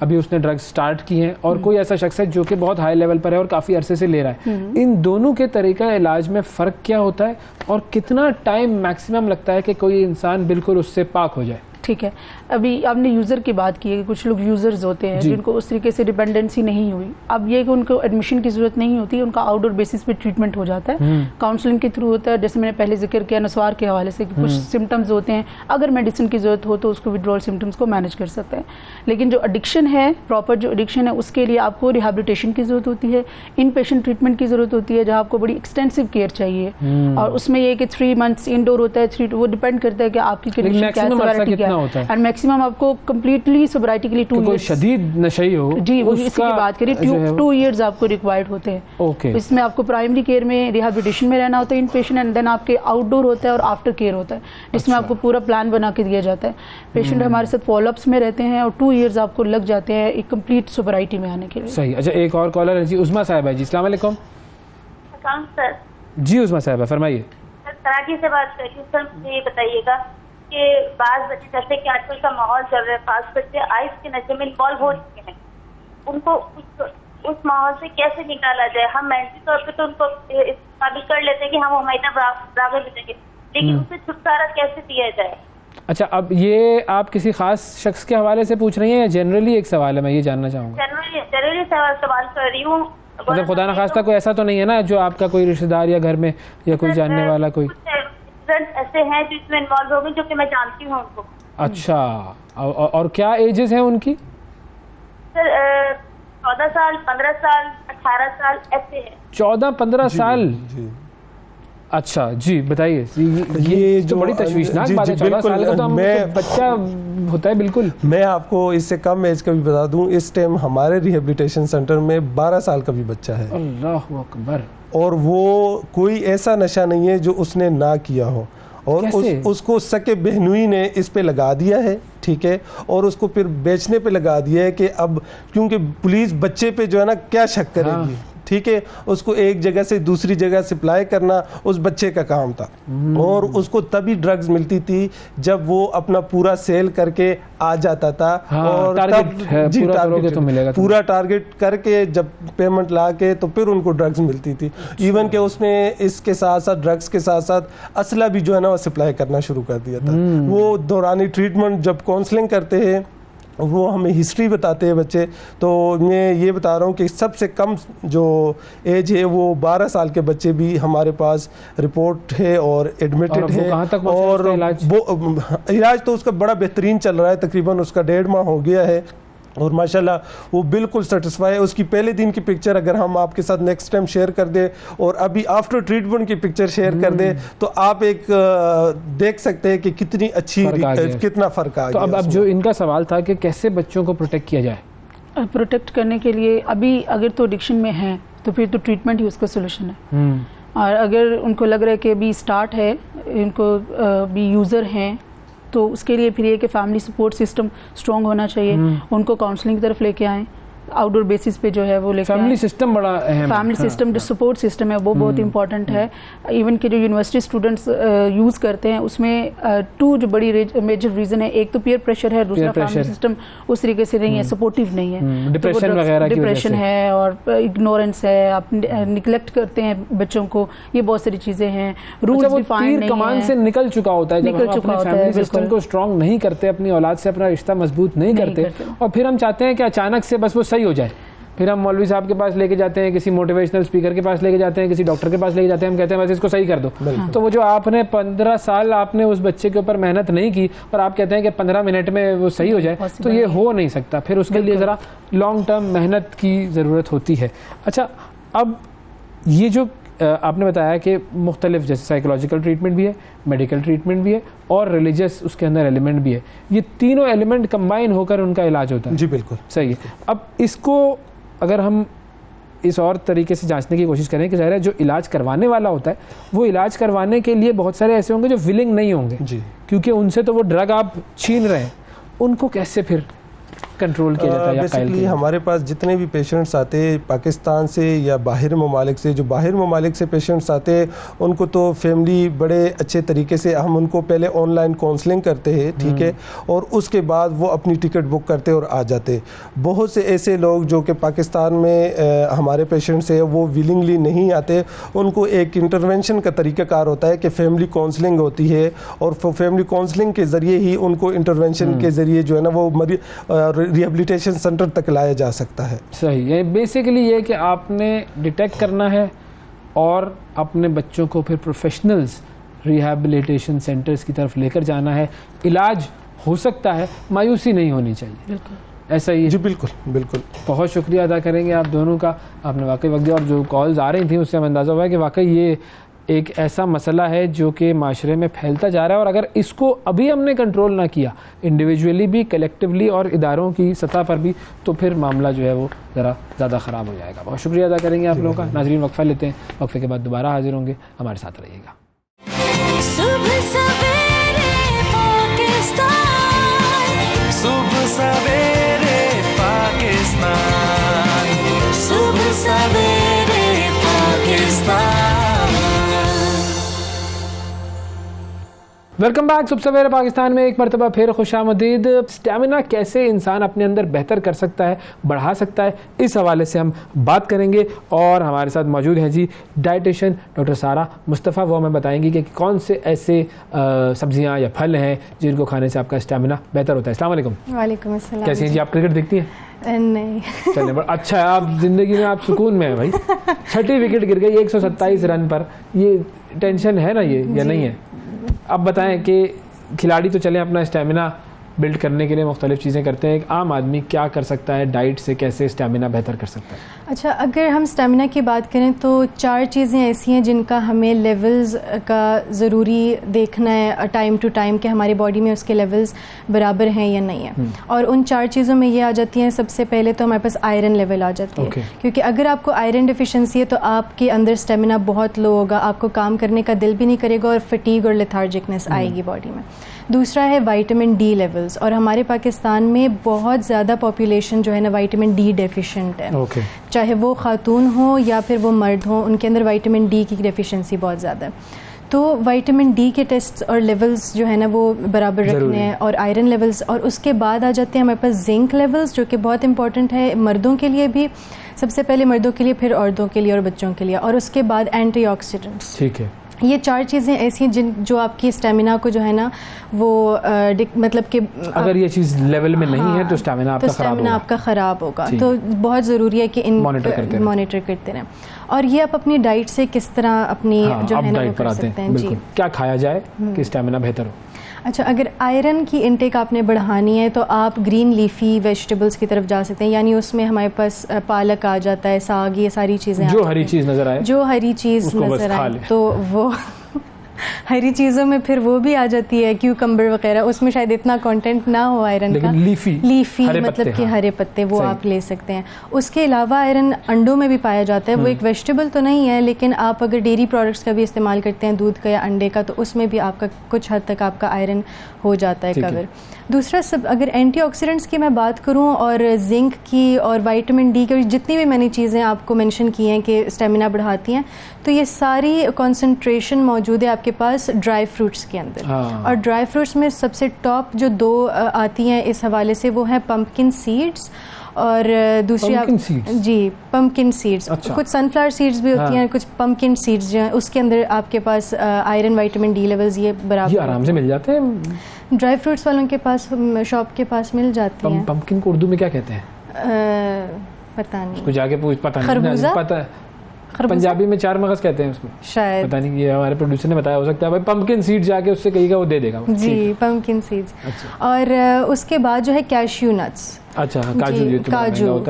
अभी उसने ड्रग्स स्टार्ट की हैं, और कोई ऐसा शख्स है जो कि बहुत हाई लेवल पर है और काफ़ी अरसे से ले रहा है, इन दोनों के तरीका इलाज में फ़र्क क्या होता है और कितना टाइम मैक्सिमम लगता है कि कोई इंसान बिल्कुल उससे पाक हो जाए? ठीक है, अभी आपने यूज़र की बात की है कि कुछ लोग यूज़र्स होते हैं जिनको उस तरीके से डिपेंडेंसी नहीं हुई। अब ये कि उनको एडमिशन की ज़रूरत नहीं होती, उनका आउटडोर बेसिस पे ट्रीटमेंट हो जाता है, काउंसलिंग के थ्रू होता है। जैसे मैंने पहले जिक्र किया नस्वार के हवाले से कि कुछ सिम्टम्स होते हैं, अगर मेडिसिन की ज़रूरत हो तो उसको विड्रॉल सिम्टम्स को मैनेज कर सकते हैं। लेकिन जो एडिक्शन है, प्रॉपर जो एडिक्शन है, उसके लिए आपको रिहेबिलिटेशन की ज़रूरत होती है, इन पेशेंट ट्रीटमेंट की ज़रूरत होती है, जहाँ आपको बड़ी एक्सटेंसिव केयर चाहिए। और उसमें ये कि 3 मंथ्स इंडोर होता है, वो डिपेंड करता है कि आपकी कंडीशन क्या है, एंड मैक्सिमम आपको कंप्लीटली सोब्राइटी के लिए 2 कोई शदीद नशई हो जी, वो इसी की बात करिए, 2 इयर्स आपको रिक्वायर्ड होते हैं। इसमें आपको प्राइमरी केयर में, रिहेबिलिटेशन में रहना होता है इन पेशेंट, एंड देन आपके आउटडोर होता है और आफ्टर केयर होता है, जिसमें आपको पूरा प्लान बना के दिया जाता है। पेशेंट हमारे साथ फॉलोअप्स में रहते हैं और 2 इयर्स आपको लग जाते हैं एक कंप्लीट सोब्राइटी में आने के लिए। सही। अच्छा, एक और कॉलर है जी, उस्मा साहब है जी, अस्सलाम वालेकुम। सर जी उस्मा साहब फरमाइए। सर, कराची से बात कर रही हूँ। सर, मुझे ये बताइएगा कि बाज़ बच्चे, जैसे कि आजकल का माहौल चल रहा है, खास बच्चे आइस के नशे में इन्वॉल्व हो चुके हैं, उनको उस माहौल से कैसे निकाला जाए? हम मेंटली तौर पे तो उनको काबिल कर लेते हैं कि हम हमारी तरफ राग़िब हो जाएंगे, लेकिन उससे छुटकारा कैसे दिया जाए? अच्छा, अब ये आप किसी खास शख्स के हवाले से पूछ रही हैं या जनरली एक सवाल है? मैं ये जानना चाहूँगा। जनरली सवाल कर रही हूँ। मतलब खुदा न खास्ता कोई ऐसा तो नहीं है ना जो आपका कोई रिश्तेदार या घर में या कोई जानने वाला कोई ऐसे हैं जो इसमें इन्वॉल्व हो गए, जो कि मैं जानती हूँ उनको। अच्छा, और क्या एजेस हैं उनकी? सर 14 साल, 15 साल, 18 साल ऐसे है। 14-15 साल? अच्छा जी बताइए। ये जो बड़ी तशवीशनाक बात है, 14 साल का तो मैं बच्चा होता है। बिल्कुल, मैं आपको इससे कम एज का भी बता दूं, इस टाइम हमारे रिहेबिलिटेशन सेंटर में 12 साल का भी बच्चा है। अल्लाहु अकबर। और वो कोई ऐसा नशा नहीं है जो उसने ना किया हो, और उसको सके बहनोई ने इस पे लगा दिया है, ठीक है, और उसको फिर बेचने पे लगा दिया है कि अब क्योंकि पुलिस बच्चे पे जो है ना क्या शक करेगी, ठीक है, उसको एक जगह से दूसरी जगह सप्लाई करना उस बच्चे का काम था। और उसको तभी ड्रग्स मिलती थी जब वो अपना पूरा सेल करके आ जाता था। और तब पूरा टारगेट करके जब पेमेंट ला के तो फिर उनको ड्रग्स मिलती थी। इवन के उसने इसके साथ साथ ड्रग्स के साथ साथ असला भी जो है ना वो सप्लाई करना शुरू कर दिया था। वो दौरानी ट्रीटमेंट जब काउंसलिंग करते हैं वो हमें हिस्ट्री बताते हैं बच्चे, तो मैं ये बता रहा हूँ कि सबसे कम जो एज है वो 12 साल के बच्चे भी हमारे पास रिपोर्ट है और एडमिटेड है। और वो इलाज तो उसका बड़ा बेहतरीन चल रहा है, तकरीबन उसका 1.5 माह हो गया है और माशाल्लाह वो बिल्कुल सेटिस्फाई है। उसकी पहले दिन की पिक्चर अगर हम आपके साथ नेक्स्ट टाइम शेयर कर दें और अभी आफ्टर ट्रीटमेंट की पिक्चर शेयर कर दें तो आप एक देख सकते हैं कि कितनी अच्छी कितना फ़र्क आ गया। तो अब जो इनका सवाल था कि कैसे बच्चों को प्रोटेक्ट किया जाए, प्रोटेक्ट करने के लिए अभी अगर तो एडिक्शन में है तो फिर तो ट्रीटमेंट ही उसका सोल्यूशन है। और अगर उनको लग रहा है कि अभी स्टार्ट है, इनको भी यूज़र हैं, तो उसके लिए फिर ये कि फैमिली सपोर्ट सिस्टम स्ट्रॉन्ग होना चाहिए। उनको काउंसलिंग की तरफ लेके आएँ, आउटडोर बेसिस पे जो है वो लेके फैमिली सिस्टम बड़ा अहम है। फैमिली सिस्टम जो सपोर्ट सिस्टम है वो बहुत इंपॉर्टेंट है। इवन के जो यूनिवर्सिटी स्टूडेंट्स यूज़ करते हैं उसमें टू जो बड़ी मेजर रीज़न है, एक तो पीयर प्रेशर है, दूसरा फैमिली सिस्टम उस तरीके से नहीं है, सपोर्टिव नहीं है। डिप्रेशन वगैरह डिप्रेशन है और इग्नोरेंस है, आप निगलेक्ट करते हैं बच्चों को, ये बहुत सारी चीज़ें हैं। रूल्स डिफाइन नहीं कमान से निकल चुका होता है, निकल चुका होता है, सिस्टम को स्ट्रॉन्ग नहीं करते, अपनी औलाद से अपना रिश्ता मजबूत नहीं करते, और फिर हम चाहते हैं कि अचानक से बस वो सही हो जाए। फिर हम मौलवी साहब के पास लेके जाते हैं, किसी मोटिवेशनल स्पीकर के पास लेके जाते हैं, किसी डॉक्टर के पास लेके जाते हैं, हम कहते हैं बस इसको सही कर दो। तो वो जो आपने 15 साल आपने उस बच्चे के ऊपर मेहनत नहीं की और आप कहते हैं कि 15 मिनट में वो सही हो जाए, तो ये हो नहीं सकता। फिर उसके लिए ज़रा लॉन्ग टर्म मेहनत की ज़रूरत होती है। अच्छा, अब ये जो आपने बताया कि मुख्तलिफ जैसे साइकोलॉजिकल ट्रीटमेंट भी है, मेडिकल ट्रीटमेंट भी है और रिलीजियस उसके अंदर एलिमेंट भी है, ये तीनों एलिमेंट कंबाइन होकर उनका इलाज होता है। जी बिल्कुल सही है। अब इसको अगर हम इस और तरीके से जांचने की कोशिश करें कि ज़ाहिर है जो इलाज करवाने वाला होता है वो इलाज करवाने के लिए बहुत सारे ऐसे होंगे जो विलिंग नहीं होंगे जी, क्योंकि उनसे तो वो ड्रग आप छीन रहे हैं, उनको कैसे फिर कंट्रोल किया जाता है? बेसिकली हमारे पास जितने भी पेशेंट्स आते हैं पाकिस्तान से या बाहर ममालिक से, जो बाहर ममालिक से पेशेंट्स आते हैं उनको तो फैमिली बड़े अच्छे तरीके से हम उनको पहले ऑनलाइन काउंसलिंग करते हैं, ठीक है, और उसके बाद वो अपनी टिकट बुक करते और आ जाते। बहुत से ऐसे लोग जो कि पाकिस्तान में हमारे पेशेंट्स हैं वो विलिंगली नहीं आते, उनको एक इंटरवेंशन का तरीक़ाकार होता है कि फैमिली काउंसलिंग होती है और फैमिली काउंसलिंग के ज़रिए ही उनको इंटरवेंशन के ज़रिए जो है ना वो रिहेबिलिटेशन सेंटर तक लाया जा सकता है। सही है। बेसिकली ये कि आपने डिटेक्ट करना है और अपने बच्चों को फिर प्रोफेशनल्स रिहेबिलिटेशन सेंटर्स की तरफ लेकर जाना है। इलाज हो सकता है, मायूसी नहीं होनी चाहिए। बिल्कुल ऐसा ही है जी, बिल्कुल बिल्कुल। बहुत शुक्रिया अदा करेंगे आप दोनों का, आपने वाकई वक्त दिया और जो कॉल्स आ रही थी उससे हमें अंदाज़ा हुआ है कि वाकई ये एक ऐसा मसला है जो कि माशरे में फैलता जा रहा है और अगर इसको अभी हमने कंट्रोल ना किया इंडिविजुअली भी, कलेक्टिवली और इदारों की सतह पर भी, तो फिर मामला जो है वो ज़रा ज़्यादा ख़राब हो जाएगा। बहुत शुक्रिया अदा करेंगे आप लोगों का। नाज़रीन, वक्फा लेते हैं, वक्फे के बाद दोबारा हाजिर होंगे, हमारे साथ रहिएगा। सुबह सवेरे पाकिस्तान, सुबह सवेरे पाकिस्तान, सुबह सवेरे पाकिस्तान। Welcome back. सुबह सवेरे पाकिस्तान में एक मरतबा फिर खुशामदीद। स्टेमिना कैसे इंसान अपने अंदर बेहतर कर सकता है, बढ़ा सकता है, इस हवाले से हम बात करेंगे और हमारे साथ मौजूद हैं जी डाइटिशियन डॉक्टर सारा मुस्तफ़ा। वो हमें बताएंगी कि कौन से ऐसे सब्जियां या फल हैं जिनको खाने से आपका स्टेमिना बेहतर होता है। अस्सलाम वालेकुम। वालेकुम अस्सलाम। कैसी हैं जी आप? क्रिकेट देखती हैं? नहीं। चलिए, बड़ा अच्छा है, आप जिंदगी में आप सुकून में है भाई। 6ठी विकेट गिर गई 127 रन पर, ये टेंशन है ना ये या नहीं है? अब बताएं कि खिलाड़ी तो चलें अपना स्टेमिना बिल्ड करने के लिए मुख्तलिफ चीज़ें करते हैं, एक आम आदमी क्या कर सकता है, डाइट से कैसे स्टेमिना बेहतर कर सकता है? अच्छा, अगर हम स्टेमिना की बात करें तो 4 चीज़ें ऐसी हैं जिनका हमें लेवल्स का ज़रूरी देखना है टाइम टू टाइम कि हमारी बॉडी में उसके लेवल्स बराबर हैं या नहीं है। और उन 4 चीज़ों में ये आ जाती हैं, सबसे पहले तो हमारे पास आयरन लेवल आ जाती है, क्योंकि अगर आपको आयरन डिफिशेंसी है तो आपके अंदर स्टेमिना बहुत लो होगा, आपको काम करने का दिल भी नहीं करेगा और फटीग और लेथार्जिकनेस आएगी बॉडी में। दूसरा है विटामिन डी लेवल्स, और हमारे पाकिस्तान में बहुत ज़्यादा पॉपुलेशन जो है ना विटामिन डी डेफिशिएंट है, चाहे वो खातून हो या फिर वो मर्द हो, उनके अंदर विटामिन डी की डेफिशिएंसी बहुत ज़्यादा है। तो विटामिन डी के टेस्ट और लेवल्स जो है ना वो बराबर रखने हैं, और आयरन लेवल्स, और उसके बाद आ जाते हैं हमारे पास जिंक लेवल्स जो कि बहुत इंपॉर्टेंट है मर्दों के लिए भी, सबसे पहले मर्दों के लिए, फिर औरतों के लिए और बच्चों के लिए, और उसके बाद एंटीऑक्सीडेंट्स। ठीक है। ये 4 चीज़ें ऐसी हैं जो आपकी स्टेमिना को जो है ना वो मतलब कि अगर ये चीज़ लेवल में नहीं है तो स्टेमिना आपका ख़राब होगा। तो बहुत ज़रूरी है कि इन मॉनिटर करते रहें, और ये आप अपनी डाइट से किस तरह अपनी जो है ना वो कर सकते हैं। जी, क्या खाया जाए कि स्टेमिना बेहतर हो? अच्छा, अगर आयरन की इनटेक आपने बढ़ानी है तो आप ग्रीन लीफी वेजिटेबल्स की तरफ जा सकते हैं, यानी उसमें हमारे पास पालक आ जाता है, साग, ये सारी चीज़ें जो हरी चीज़ नज़र आए, जो हरी चीज़ नज़र आए तो वो हरी चीज़ों में फिर वो भी आ जाती है, क्यूकम्बर वगैरह, उसमें शायद इतना कंटेंट ना हो आयरन का, लेकिन लीफी मतलब कि हरे पत्ते वो आप ले सकते हैं। उसके अलावा आयरन अंडों में भी पाया जाता है, वो एक वेजिटेबल तो नहीं है, लेकिन आप अगर डेयरी प्रोडक्ट्स का भी इस्तेमाल करते हैं, दूध का या अंडे का, तो उसमें भी आपका कुछ हद तक आपका आयरन हो जाता है कवर। दूसरा सब, अगर एंटीऑक्सीडेंट्स की मैं बात करूं और जिंक की और विटामिन डी की, जितनी भी मैंने चीज़ें आपको मेंशन की हैं कि स्टेमिना बढ़ाती हैं, तो ये सारी कंसंट्रेशन मौजूद है आपके पास ड्राई फ्रूट्स के अंदर। और ड्राई फ्रूट्स में सबसे टॉप जो दो आती हैं इस हवाले से, वो हैं पम्पकिन सीड्स और दूसरी आप जी पम्पकिन सीड्स। अच्छा। कुछ सनफ्लावर सीड्स भी होती हैं, कुछ पम्पकिन सीड्स जो हैं उसके अंदर आपके पास आयरन, विटामिन डी लेवल्स ये बराबर आराम से मिल जाते हैं। ड्राई फ्रूट्स वालों के पास, शॉप के पास मिल जाती हैं। पम्पकिन को उर्दू में क्या कहते हैं? पता नहीं, उसको जाके पूछ, पता नहीं, पता है पंजाबी में चार मगज कहते हैं उसको शायद, पता नहीं, ये हमारे प्रोड्यूसर ने बताया, हो सकता है भाई पम्पकिन सीड जाके उससे कहिएगा, वो दे देगा जी पम्पकिन सीड्स। अच्छा। और उसके बाद जो है कैश्यू नट्स। अच्छा,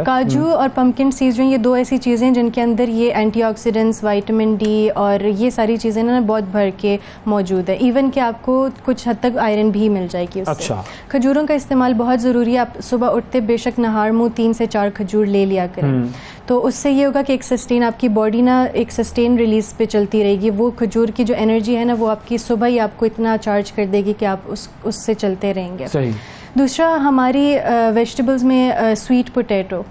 काजू और पम्पकिन सीड्स जो ये दो ऐसी चीज़ें जिनके अंदर ये एंटीऑक्सीडेंट्स, विटामिन डी और ये सारी चीज़ें ना बहुत भर के मौजूद है। इवन कि आपको कुछ हद तक आयरन भी मिल जाएगी उससे। अच्छा। खजूरों का इस्तेमाल बहुत ज़रूरी है। आप सुबह उठते बेशक नहार मुँह 3 से 4 खजूर ले लिया करें, तो उससे ये होगा कि एक सस्टेन, आपकी बॉडी ना एक सस्टेन रिलीज पे चलती रहेगी। वो खजूर की जो एनर्जी है ना, वो आपकी सुबह ही आपको इतना चार्ज कर देगी कि आप उससे चलते रहेंगे। सही। दूसरा, हमारी वेजिटेबल्स में स्वीट पोटैटो,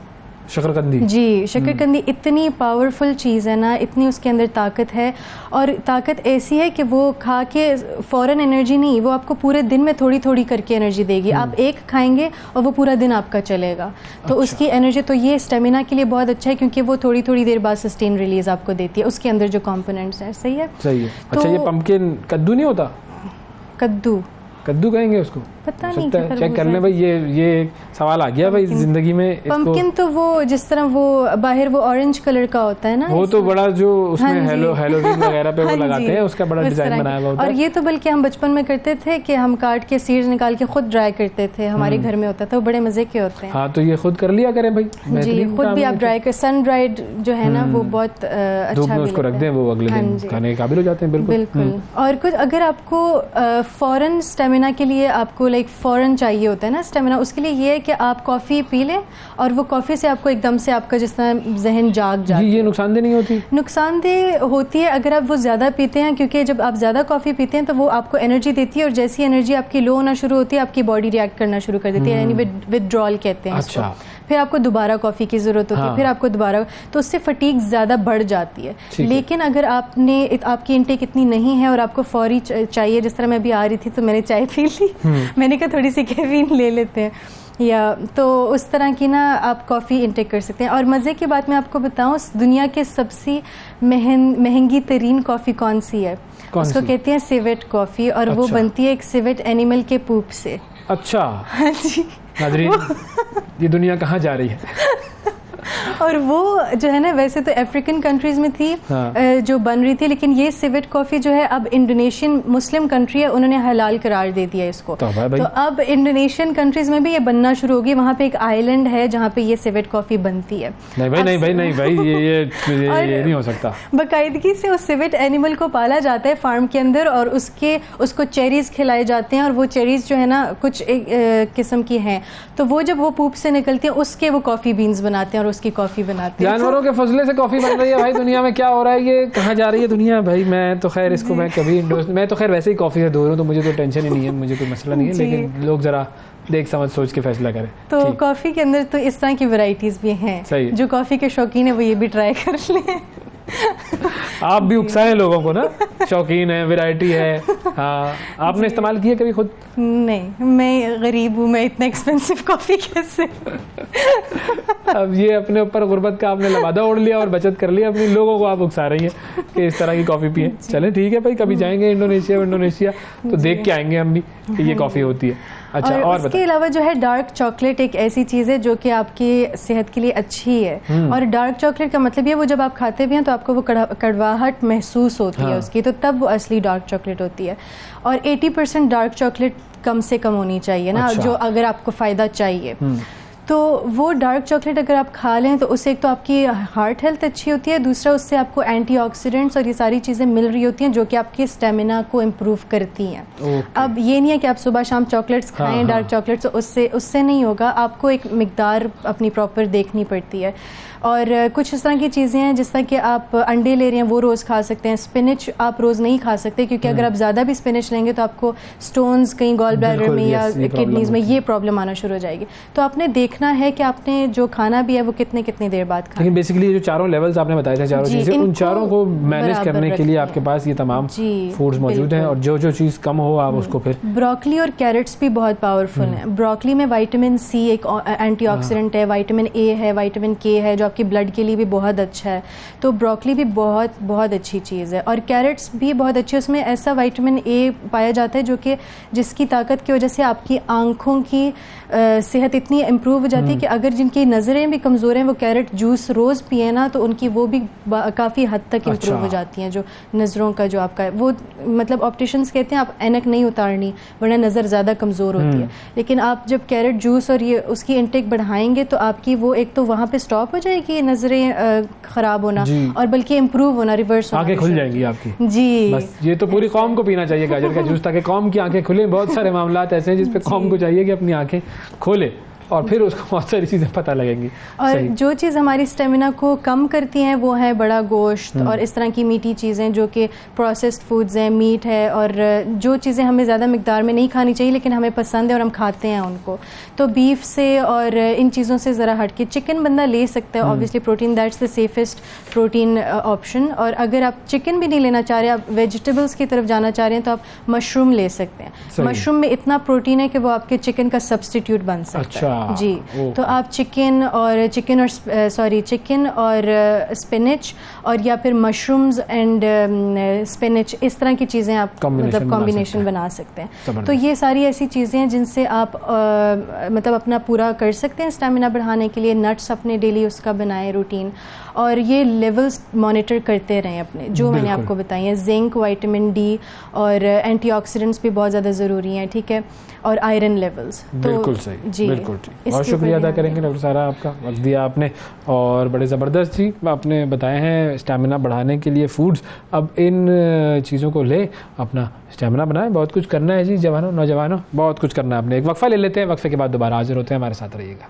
शकरकंदी जी, शकरकंदी इतनी पावरफुल चीज़ है ना, इतनी उसके अंदर ताकत है, और ताकत ऐसी है कि वो खा के फ़ौरन एनर्जी नहीं, वो आपको पूरे दिन में थोड़ी थोड़ी करके एनर्जी देगी। आप एक खाएंगे और वो पूरा दिन आपका चलेगा, तो अच्छा। उसकी एनर्जी, तो ये स्टेमिना के लिए बहुत अच्छा है, क्योंकि वो थोड़ी थोड़ी देर बाद सस्टेन रिलीज आपको देती है, उसके अंदर जो कॉम्पोनेंट्स हैं। सही है, सही है। अच्छा, ये पम्पकिन कद्दू नहीं होता? कद्दू कहेंगे उसको, पता नहीं, चेक कर लें भाई। ये सवाल आ गया भाई जिंदगी में। पम्पकिन तो वो जिस तरह वो बाहर वो ऑरेंज कलर का होता है ना, वो तो बड़ा जो उसमें हेलोवीन वगैरह पे वो लगाते हैं, उसका बड़ा डिजाइन बनाया हुआ होता है। और ये तो बल्कि हम बचपन में करते थे कि हम काट के सीड्स निकाल के खुद ड्राई करते थे, हमारे घर में होता था, वो बड़े मजे के होते हैं। हाँ, तो ये खुद कर लिया करें भाई जी, खुद भी आप ड्राई कर, सन ड्राइड जो है ना वो बहुत अच्छा, उसको रख दें, वो अगले दिन खाने के काबिल हो जाते हैं। बिल्कुल। और कुछ अगर आपको फौरन स्टेमिना के लिए आपको लाइक फ़ौरन चाहिए होता है ना स्टेमिना, उसके लिए ये है कि आप कॉफ़ी पी लें, और वो कॉफ़ी से आपको एकदम से आपका जिस तरह जहन जाग जाता है। ये नुकसानदेह नहीं होती? नुकसानदेह होती है अगर आप वो ज़्यादा पीते हैं, क्योंकि जब आप ज़्यादा कॉफ़ी पीते हैं तो वो आपको एनर्जी देती है, और जैसी एनर्जी आपकी लो होना शुरू होती है, आपकी बॉडी रिएक्ट करना शुरू कर देती है, यानी विथड्रॉल कहते हैं इसको। फिर आपको दोबारा कॉफ़ी की ज़रूरत होती है, फिर आपको दोबारा, तो उससे फटीग ज़्यादा बढ़ जाती है। लेकिन अगर आपकी इनटेक इतनी नहीं है और आपको फौरी चाहिए, जिस तरह मैं अभी आ रही थी तो मैंने चाय पी ली, मैंने कहा थोड़ी सी कैफीन ले लेते हैं, या तो उस तरह की ना आप कॉफ़ी इनटेक कर सकते हैं। और मज़े की बात मैं आपको बताऊं, दुनिया के सबसे महंगी तरीन कॉफ़ी कौन सी है? उसको कहते हैं सिवेट कॉफ़ी, और वो बनती है एक सिवेट एनिमल के पूप से। अच्छा। हाँ जी। नाज़रीन, ये दुनिया कहाँ जा रही है? और वो जो है ना, वैसे तो अफ्रीकन कंट्रीज में थी जो बन रही थी, लेकिन ये सिवेट कॉफ़ी जो है अब इंडोनेशियन मुस्लिम कंट्री है, उन्होंने हलाल करार दे दिया इसको, तो अब इंडोनेशियन कंट्रीज में भी ये बनना शुरू होगी। वहाँ पे एक आइलैंड है जहाँ पे ये सिवेट कॉफ़ी बनती है। नहीं भाई ये नहीं हो सकता। बाकायदगी से उस सिवेट एनिमल को पाला जाता है फार्म के अंदर, और उसको चेरीज खिलाए जाते हैं, और वो चेरीज जो है ना कुछ किस्म की हैं, तो वो जब वो पूप से निकलती है उसके वो कॉफ़ी बीन्स बनाते हैं और उसकी कॉफ़ी बनाते हैं। जानवरों के फजले से कॉफ़ी बन रही है भाई, दुनिया में क्या हो रहा है, ये कहाँ जा रही है दुनिया भाई। मैं तो खैर इसको मैं तो खैर वैसे ही कॉफ़ी से दूर हूँ, तो मुझे तो टेंशन ही नहीं है, मुझे कोई मसला नहीं है, लेकिन लोग ज़रा देख समझ सोच के फैसला करें। तो कॉफ़ी के अंदर तो इस तरह की वैरायटीज़ भी हैं, जो कॉफ़ी के शौकीन है वो ये भी ट्राई कर लें। आप भी उकसाएं लोगों को ना, शौकीन है, वैरायटी है। हाँ, आपने इस्तेमाल किया कभी खुद? नहीं, मैं गरीब हूँ, मैं इतना एक्सपेंसिव कॉफ़ी कैसे। अब ये अपने ऊपर गुर्बत का आपने लबादा ओढ़ लिया और बचत कर लिया अपनी, लोगों को आप उकसा रही हैं कि इस तरह की कॉफ़ी पिए। चलें ठीक है भाई, कभी जाएंगे इंडोनेशिया तो देख के आएंगे हम भी कि ये कॉफ़ी होती है। अच्छा, और इसके अलावा जो है डार्क चॉकलेट एक ऐसी चीज़ है जो कि आपकी सेहत के लिए अच्छी है। और डार्क चॉकलेट का मतलब ये वो जब आप खाते भी हैं तो आपको वो कड़वाहट महसूस होती है उसकी, तो तब वो असली डार्क चॉकलेट होती है। और 80% डार्क चॉकलेट कम से कम होनी चाहिए ना, जो अगर आपको फ़ायदा चाहिए। तो वो डार्क चॉकलेट अगर आप खा लें तो उससे एक तो आपकी हार्ट हेल्थ अच्छी होती है, दूसरा उससे आपको एंटीऑक्सीडेंट्स और ये सारी चीज़ें मिल रही होती हैं जो कि आपके स्टेमिना को इम्प्रूव करती हैं। अब ये नहीं है कि आप सुबह शाम चॉकलेट्स खाएं, डार्क चॉकलेट्स, उससे नहीं होगा, आपको एक मिकदार अपनी प्रॉपर देखनी पड़ती है। और कुछ इस तरह की चीज़ें हैं जिस तरह कि आप अंडे ले रहे हैं वो रोज़ खा सकते हैं, स्पिनच आप रोज़ नहीं खा सकते क्योंकि अगर आप ज़्यादा भी स्पिनच लेंगे तो आपको स्टोन्स कहीं गॉल ब्लैडर में या किडनीज में ये प्रॉब्लम आना शुरू हो जाएगी। तो आपने देखना है कि आपने जो खाना भी है वो कितनी देर बाद खाना। लेकिन बेसिकली जो चारों लेवल्स आपने बताए थे, चारों चीज़ें, उन चारों को मैनेज करने के लिए आपके पास ये तमाम फूड्स मौजूद हैं और जो चीज़ कम हो आप उसको फिर। ब्रोकली और कैरेट्स भी बहुत पावरफुल हैं। ब्रोकली में विटामिन सी एक एंटीऑक्सीडेंट है, विटामिन ए है, विटामिन के है जो आपके ब्लड के लिए भी बहुत अच्छा है। तो ब्रोकली भी बहुत अच्छी चीज़ है। और कैरेट्स भी बहुत अच्छी है, उसमें ऐसा विटामिन ए पाया जाता है जो कि जिसकी ताकत की वजह से आपकी आंखों की सेहत इतनी इम्प्रूव हो जाती है कि अगर जिनकी नज़रें भी कमज़ोर हैं वो कैरेट जूस रोज़ पिए ना तो उनकी वो भी काफ़ी हद तक इम्प्रूव हो जाती हैं। जो नज़रों का जो आपका है वो मतलब ऑप्टिशियंस कहते हैं आप ऐनक नहीं उतारनी वरना नज़र ज़्यादा कमज़ोर होती है, लेकिन आप जब कैरेट जूस और ये उसकी इंटेक बढ़ाएंगे तो आपकी वो एक तो वहाँ पे स्टॉप हो जाएगी नज़रें ख़राब होना और बल्कि इम्प्रूव होना, रिवर्स होना, आंखें खुल जाएंगी आपकी। जी बस ये तो पूरी कौम को पीना चाहिए गाजर का जूस ताकि कौम की आंखें खुले। बहुत सारे मामलात ऐसे हैं जिसपे कौम को चाहिए कि अपनी आंखें खोले और फिर उसको बहुत सारी चीज़ें पता लगेंगी। और जो चीज़ हमारी स्टेमिना को कम करती हैं वो है बड़ा गोश्त और इस तरह की मीठी चीज़ें जो कि प्रोसेस्ड फूड्स हैं, मीट है, और जो चीज़ें हमें ज़्यादा मिकदार में नहीं खानी चाहिए लेकिन हमें पसंद है और हम खाते हैं उनको। तो बीफ से और इन चीज़ों से ज़रा हट के चिकन बंदा ले सकता है, obviously protein that's the safest protein option. और अगर आप चिकन भी नहीं लेना चाह रहे, आप वेजिटेबल्स की तरफ जाना चाह रहे हैं तो आप मशरूम ले सकते हैं। मशरूम में इतना प्रोटीन है कि वो आपके चिकन का सब्सटीट्यूट बन सकता है। जी, तो आप चिकन और स्पिनच और या फिर मशरूम्स एंड स्पिनच इस तरह की चीज़ें आप मतलब कॉम्बिनेशन बना सकते हैं। तो ये सारी ऐसी चीज़ें हैं जिनसे आप मतलब अपना पूरा कर सकते हैं स्टेमिना बढ़ाने के लिए। नट्स अपने डेली उसका बनाएं रूटीन और ये लेवल्स मॉनिटर करते रहें अपने, जो मैंने आपको बताई है। जिंक, विटामिन डी और एंटीऑक्सीडेंट्स भी बहुत ज़्यादा ज़रूरी हैं, ठीक है, और आयरन लेवल्स। बिल्कुल सही, जी, बिल्कुल ठीक। बहुत शुक्रिया अदा करेंगे डॉक्टर सारा, आपका वक्त दिया आपने और बड़े ज़बरदस्त जी आपने बताए हैं स्टेमिना बढ़ाने के लिए फूड्स। अब इन चीज़ों को ले अपना स्टेमिना बनाएं। बहुत कुछ करना है जी जवानों, नौजवानों, बहुत कुछ करना है आपने। एक वक्फा ले लेते हैं, वक्फे के बाद दोबारा हाजिर होते हैं, हमारे साथ रहिएगा।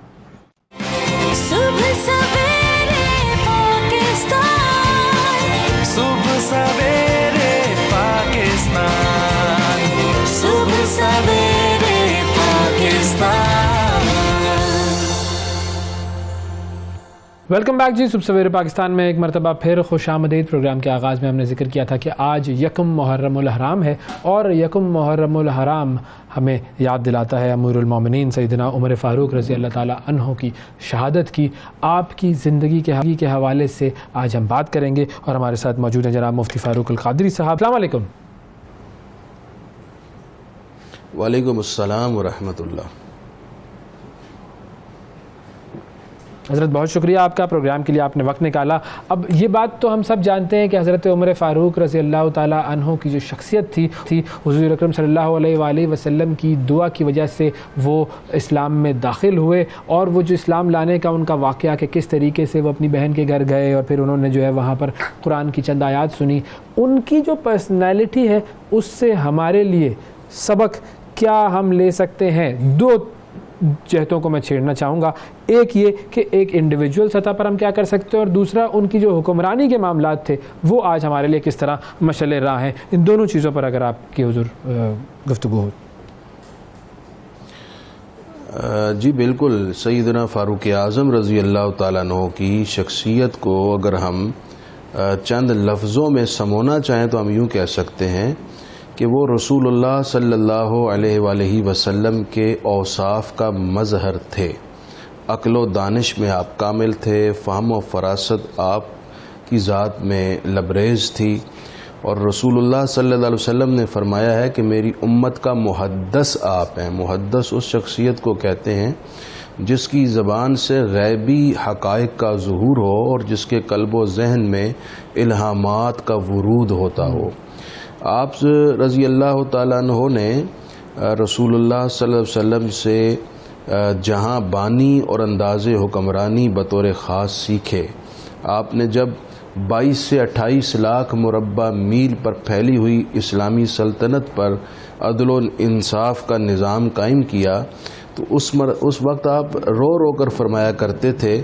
सुबह सवेरे पाकिस्तान, सुबह सवेरे पाकिस्तान, सुबह सवेरे पाकिस्तान। वेलकम बैक जी। सुबह सवेरे पाकिस्तान में एक मरतबा फिर खुशामदीद। प्रोग्राम के आगाज़ में हमने जिक्र किया था कि आज यकम मुहर्रमुल हराम है और यकम मुहर्रमुल हराम हमें याद दिलाता है अमीरुल मोमिनीन सैयदना उमर फ़ारूक रज़ी अल्लाह ताला अन्हो की शहादत की। आपकी ज़िंदगी के हवाले से आज हम बात करेंगे और हमारे साथ मौजूद हैं जनाब मुफ्ती फ़ारूक अल क़ादरी साहब। अस्सलाम वालेकुम। वालेकुम अस्सलाम व रहमतुल्लाह। हज़रत बहुत शुक्रिया आपका, प्रोग्राम के लिए आपने वक्त निकाला। अब ये बात तो हम सब जानते हैं कि हज़रत उमर फ़ारूक रज़ी अल्लाह ताला अन्हो की जो शख्सियत थी हुज़ूर अकरम सल्लल्लाहु अलैहि वसल्लम की दुआ की वजह से वो इस्लाम में दाखिल हुए और वो जो इस्लाम लाने का उनका वाक़या कि किस तरीके से वो अपनी बहन के घर गए और फिर उन्होंने जो है वहाँ पर कुरान की चंद आयात सुनी, उनकी जो पर्सनैलिटी है उससे हमारे लिए सबक क्या हम ले सकते हैं? दो जहतों को मैं छेड़ना चाहूँगा। एक ये कि एक इंडिविजुअल सतह पर हम क्या कर सकते हैं और दूसरा उनकी जो हुक्मरानी के मामलात थे वो आज हमारे लिए किस तरह मशअल राह हैं। इन दोनों चीज़ों पर अगर आपकी हुज़ूर गुफ्तगू हो। जी बिल्कुल, सैयदना फ़ारूक आज़म रज़ी अल्लाह ताला अन्हु की शख्सियत को अगर हम चंद लफ्ज़ों में समोना चाहें तो हम यूँ कह सकते हैं कि वो रसूलुल्लाह सल्लल्लाहु अलैहि वसल्लम के औसाफ का मज़हर थे। अक्ल दानिश में आप कामिल थे, फ़हम व फ़रासत आप की ज़ात में लबरेज़ थी और रसूलुल्लाह सल्लल्लाहु अलैहि वसल्लम ने फरमाया है कि मेरी उम्मत का मुहद्दस आप हैं। मुहद्दस उस शख्सियत को कहते हैं जिसकी ज़बान से गैबी हक़ाइक़ का ज़ुहूर हो और जिसके कल्ब व ज़हन में इल्हामात का वरूद होता हो। आप रज़ी अल्लाह ताला अन्हु ने रसूलुल्लाह सल्लल्लाहु अलैहि वसल्लम से जहाँ बानी और अंदाज़े हुक्मरानी बतौर ख़ास सीखे। आपने जब 22 से 28 लाख मुरब्बा मील पर फैली हुई इस्लामी सल्तनत पर अदल व इंसाफ का निज़ाम कायम किया तो उस वक्त आप रो रो कर फरमाया करते थे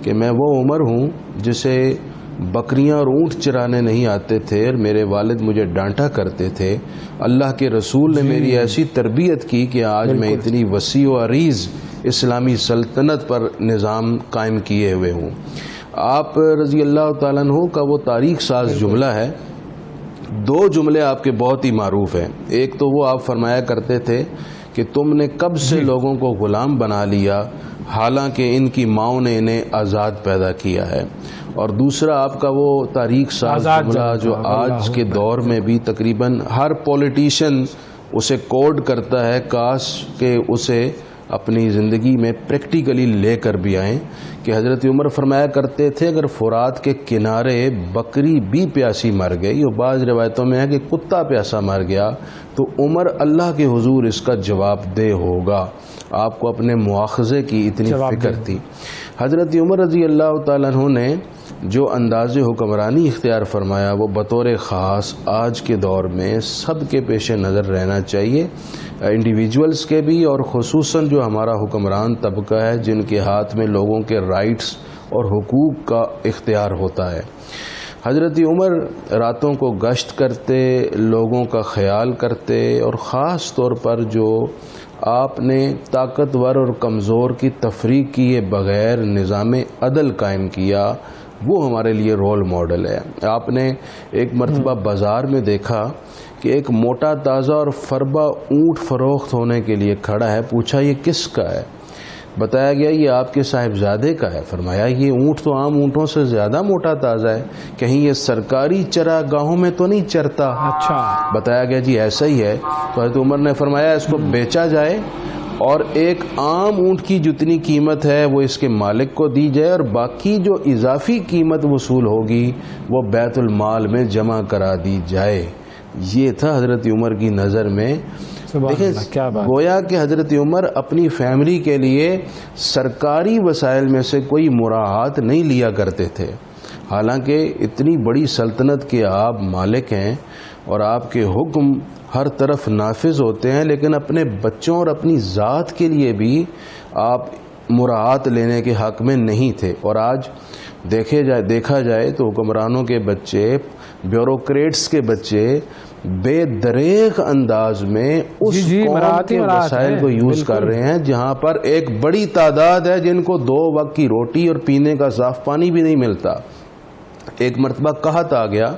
कि मैं वो उमर हूँ जिसे बकरियां और ऊँट चराने नहीं आते थे और मेरे वालिद मुझे डांटा करते थे। अल्लाह के रसूल ने मेरी ऐसी तरबियत की कि आज मैं इतनी वसी व अरीज़ इस्लामी सल्तनत पर निज़ाम कायम किए हुए हूँ। आप रज़ी अल्लाह ताला अन्हु का वो तारीख साज जुमला है। दो जुमले आपके बहुत ही मारूफ हैं। एक तो वो आप फरमाया करते थे कि तुमने कब से लोगों को ग़ुलाम बना लिया हालांकि इनकी माओ ने इन्हें आज़ाद पैदा किया है। और दूसरा आपका वो तारीख साज जुमला जो आज के दौर में भी तकरीबन हर पॉलिटिशियन उसे कोड करता है, काश के उसे अपनी ज़िंदगी में प्रैक्टिकली लेकर भी आएँ कि हज़रत उमर फरमाया करते थे अगर फ़ुरात के किनारे बकरी भी प्यासी मर गई और बाज़ रिवायतों में है कि कुत्ता प्यासा मर गया तो उमर अल्लाह के हुजूर इसका जवाबदेह होगा। आपको अपने मुआख़ज़े की इतनी फ़िक्र थी। हज़रत उमर रज़ी अल्लाह ताला अन्हु ने जो अंदाज़े हुक्मरानी इख्तियार फरमाया वो बतौर ख़ास आज के दौर में सब के पेश नज़र रहना चाहिए, इंडिविजुअल्स के भी और ख़ुसूसन जो हमारा हुक्मरान तबका है जिनके हाथ में लोगों के राइट्स और हुकूक का इख्तियार होता है। हज़रत उमर रातों को गश्त करते, लोगों का ख्याल करते और ख़ास तौर पर जो आपने ताकतवर और कमज़ोर की तफरीक किए बग़ैर निज़ाम अदल कायम किया वो हमारे लिए रोल मॉडल है। आपने एक मरतबा बाज़ार में देखा कि एक मोटा ताज़ा और फरबा ऊँट फ़रोख्त होने के लिए खड़ा है। पूछा ये किसका है? बताया गया ये आपके साहिबजादे का है। फरमाया ये ऊँट तो आम ऊँटों से ज़्यादा मोटा ताज़ा है, कहीं ये सरकारी चरागाहों में तो नहीं चरता? अच्छा। बताया गया जी ऐसा ही है। तो हज़रत उमर ने फरमाया इसको बेचा जाए और एक आम ऊँट की जितनी कीमत है वो इसके मालिक को दी जाए और बाकी जो इजाफी कीमत वसूल होगी वो बैतुल माल में जमा करा दी जाए। ये था हज़रत उमर की नज़र में। देखिए गोया कि हज़रत उमर अपनी फैमिली के लिए सरकारी वसाइल में से कोई मुराहात नहीं लिया करते थे। हालांकि इतनी बड़ी सल्तनत के आप मालिक हैं और आपके हुक्म हर तरफ नाफिज होते हैं, लेकिन अपने बच्चों और अपनी ज़ात के लिए भी आप मुराहात लेने के हक़ में नहीं थे। और आज देखा जाए तो हुक्मरानों के बच्चे, ब्यूरोक्रेट्स के बच्चे बेदरेग अंदाज में उस कौम के वसाइल को यूज़ कर रहे हैं जहाँ पर एक बड़ी तादाद है जिनको 2 वक्त की रोटी और पीने का साफ पानी भी नहीं मिलता। एक मरतबा कहत आ गया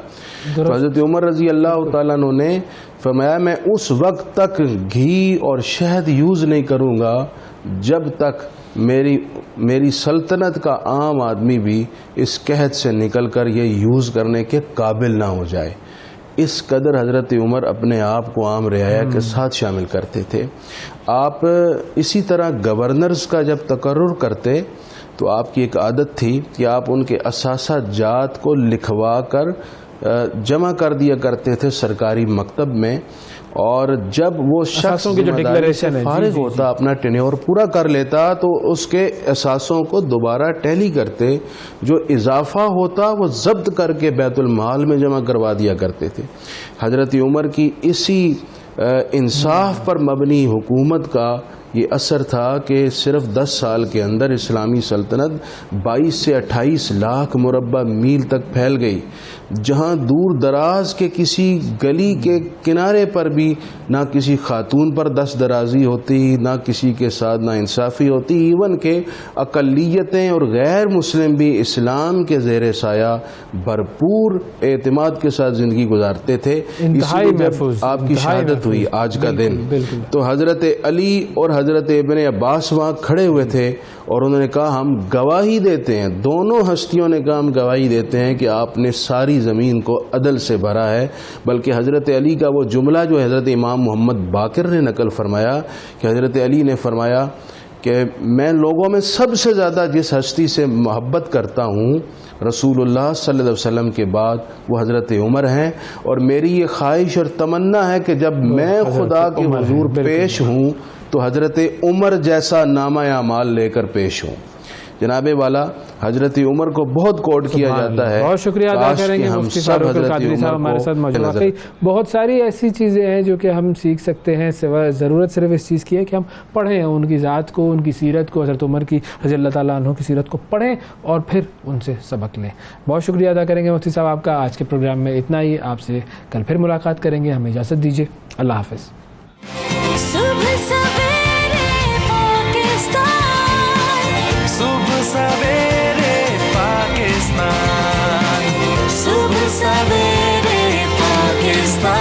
तो हज़रत उमर रज़ी अल्लाह ताला अन्हु ने फरमाया मैं उस वक्त तक घी और शहद यूज़ नहीं करूँगा जब तक मेरी सल्तनत का आम आदमी भी इस कहत से निकलकर ये यूज़ करने के काबिल ना हो जाए। इस कदर हज़रत उमर अपने आप को आम रियाया के साथ शामिल करते थे। आप इसी तरह गवर्नर्स का जब तकर्रुर करते तो आपकी एक आदत थी कि आप उनके असासा जात को लिखवा कर जमा कर दिया करते थे सरकारी मकतब में, और जब वो शख्स की जो डिक्लेरेशन फारिग होता अपना टेन्योर पूरा कर लेता तो उसके एहसासों को दोबारा टैली करते, जो इजाफा होता वो जब्त करके बैतुल माल में जमा करवा दिया करते थे। हज़रत उमर की इसी इंसाफ पर मबनी हुकूमत का ये असर था कि सिर्फ 10 साल के अंदर इस्लामी सल्तनत 22 से 28 लाख मुरब्बा मील तक फैल गई, जहां दूर दराज के किसी गली के किनारे पर भी ना किसी खातून पर दस्त दराजी होती, ना किसी के साथ ना इंसाफ़ी होती, इवन के अक़लियतें और गैर मुस्लिम भी इस्लाम के ज़ेर साया भरपूर एतमाद के साथ ज़िंदगी गुजारते थे। इसीलिए जब आपकी शहादत हुई आज का दिन तो हज़रत अली और हज़रत इब्न अब्बास वहाँ खड़े हुए थे और उन्होंने कहा हम गवाही देते हैं, दोनों हस्तियों ने कहा हम गवाही देते हैं कि आपने सारी ज़मीन को अदल से भरा है। बल्कि हज़रत अली का वो जुमला जो हज़रत इमाम मोहम्मद बाकिर ने नकल फरमाया कि हज़रत अली ने फरमाया कि मैं लोगों में सबसे ज़्यादा जिस हस्ती से मोहब्बत करता हूँ रसूलुल्लाह सल्लल्लाहु अलैहि वसल्लम के बाद वो हज़रत उमर हैं, और मेरी ये ख्वाहिश और तमन्ना है कि जब मैं खुदा के हुजूर पेश हूँ तो हज़रत उमर जैसा नामा अमाल लेकर पेश हूँ। जनाबे वाला हज़रत उमर को बहुत कोट किया जाता है। बहुत शुक्रिया अदा करेंगे मुफ्ती फारूक कादरी साहब हमारे साथ मौजूद हैं। बहुत सारी ऐसी चीज़ें हैं जो कि हम सीख सकते हैं, सिवा ज़रूरत सिर्फ इस चीज़ की है कि हम पढ़ें उनकी ज़ात को, उनकी सीरत को, हज़रत उमर की रज़ी अल्लाह ताला अन्हु की सीरत को पढ़ें और फिर उनसे सबक लें। बहुत शुक्रिया अदा करेंगे मुफ्ती साहब आपका। आज के प्रोग्राम में इतना ही, आपसे कल फिर मुलाकात करेंगे। हमें इजाज़त दीजिए, अल्लाह हाफ़िज़। सुबह सवेरे पाकिस्तान, सुबह सवेरे पाकिस्तान, सुबह सवेरे पाकिस्तान।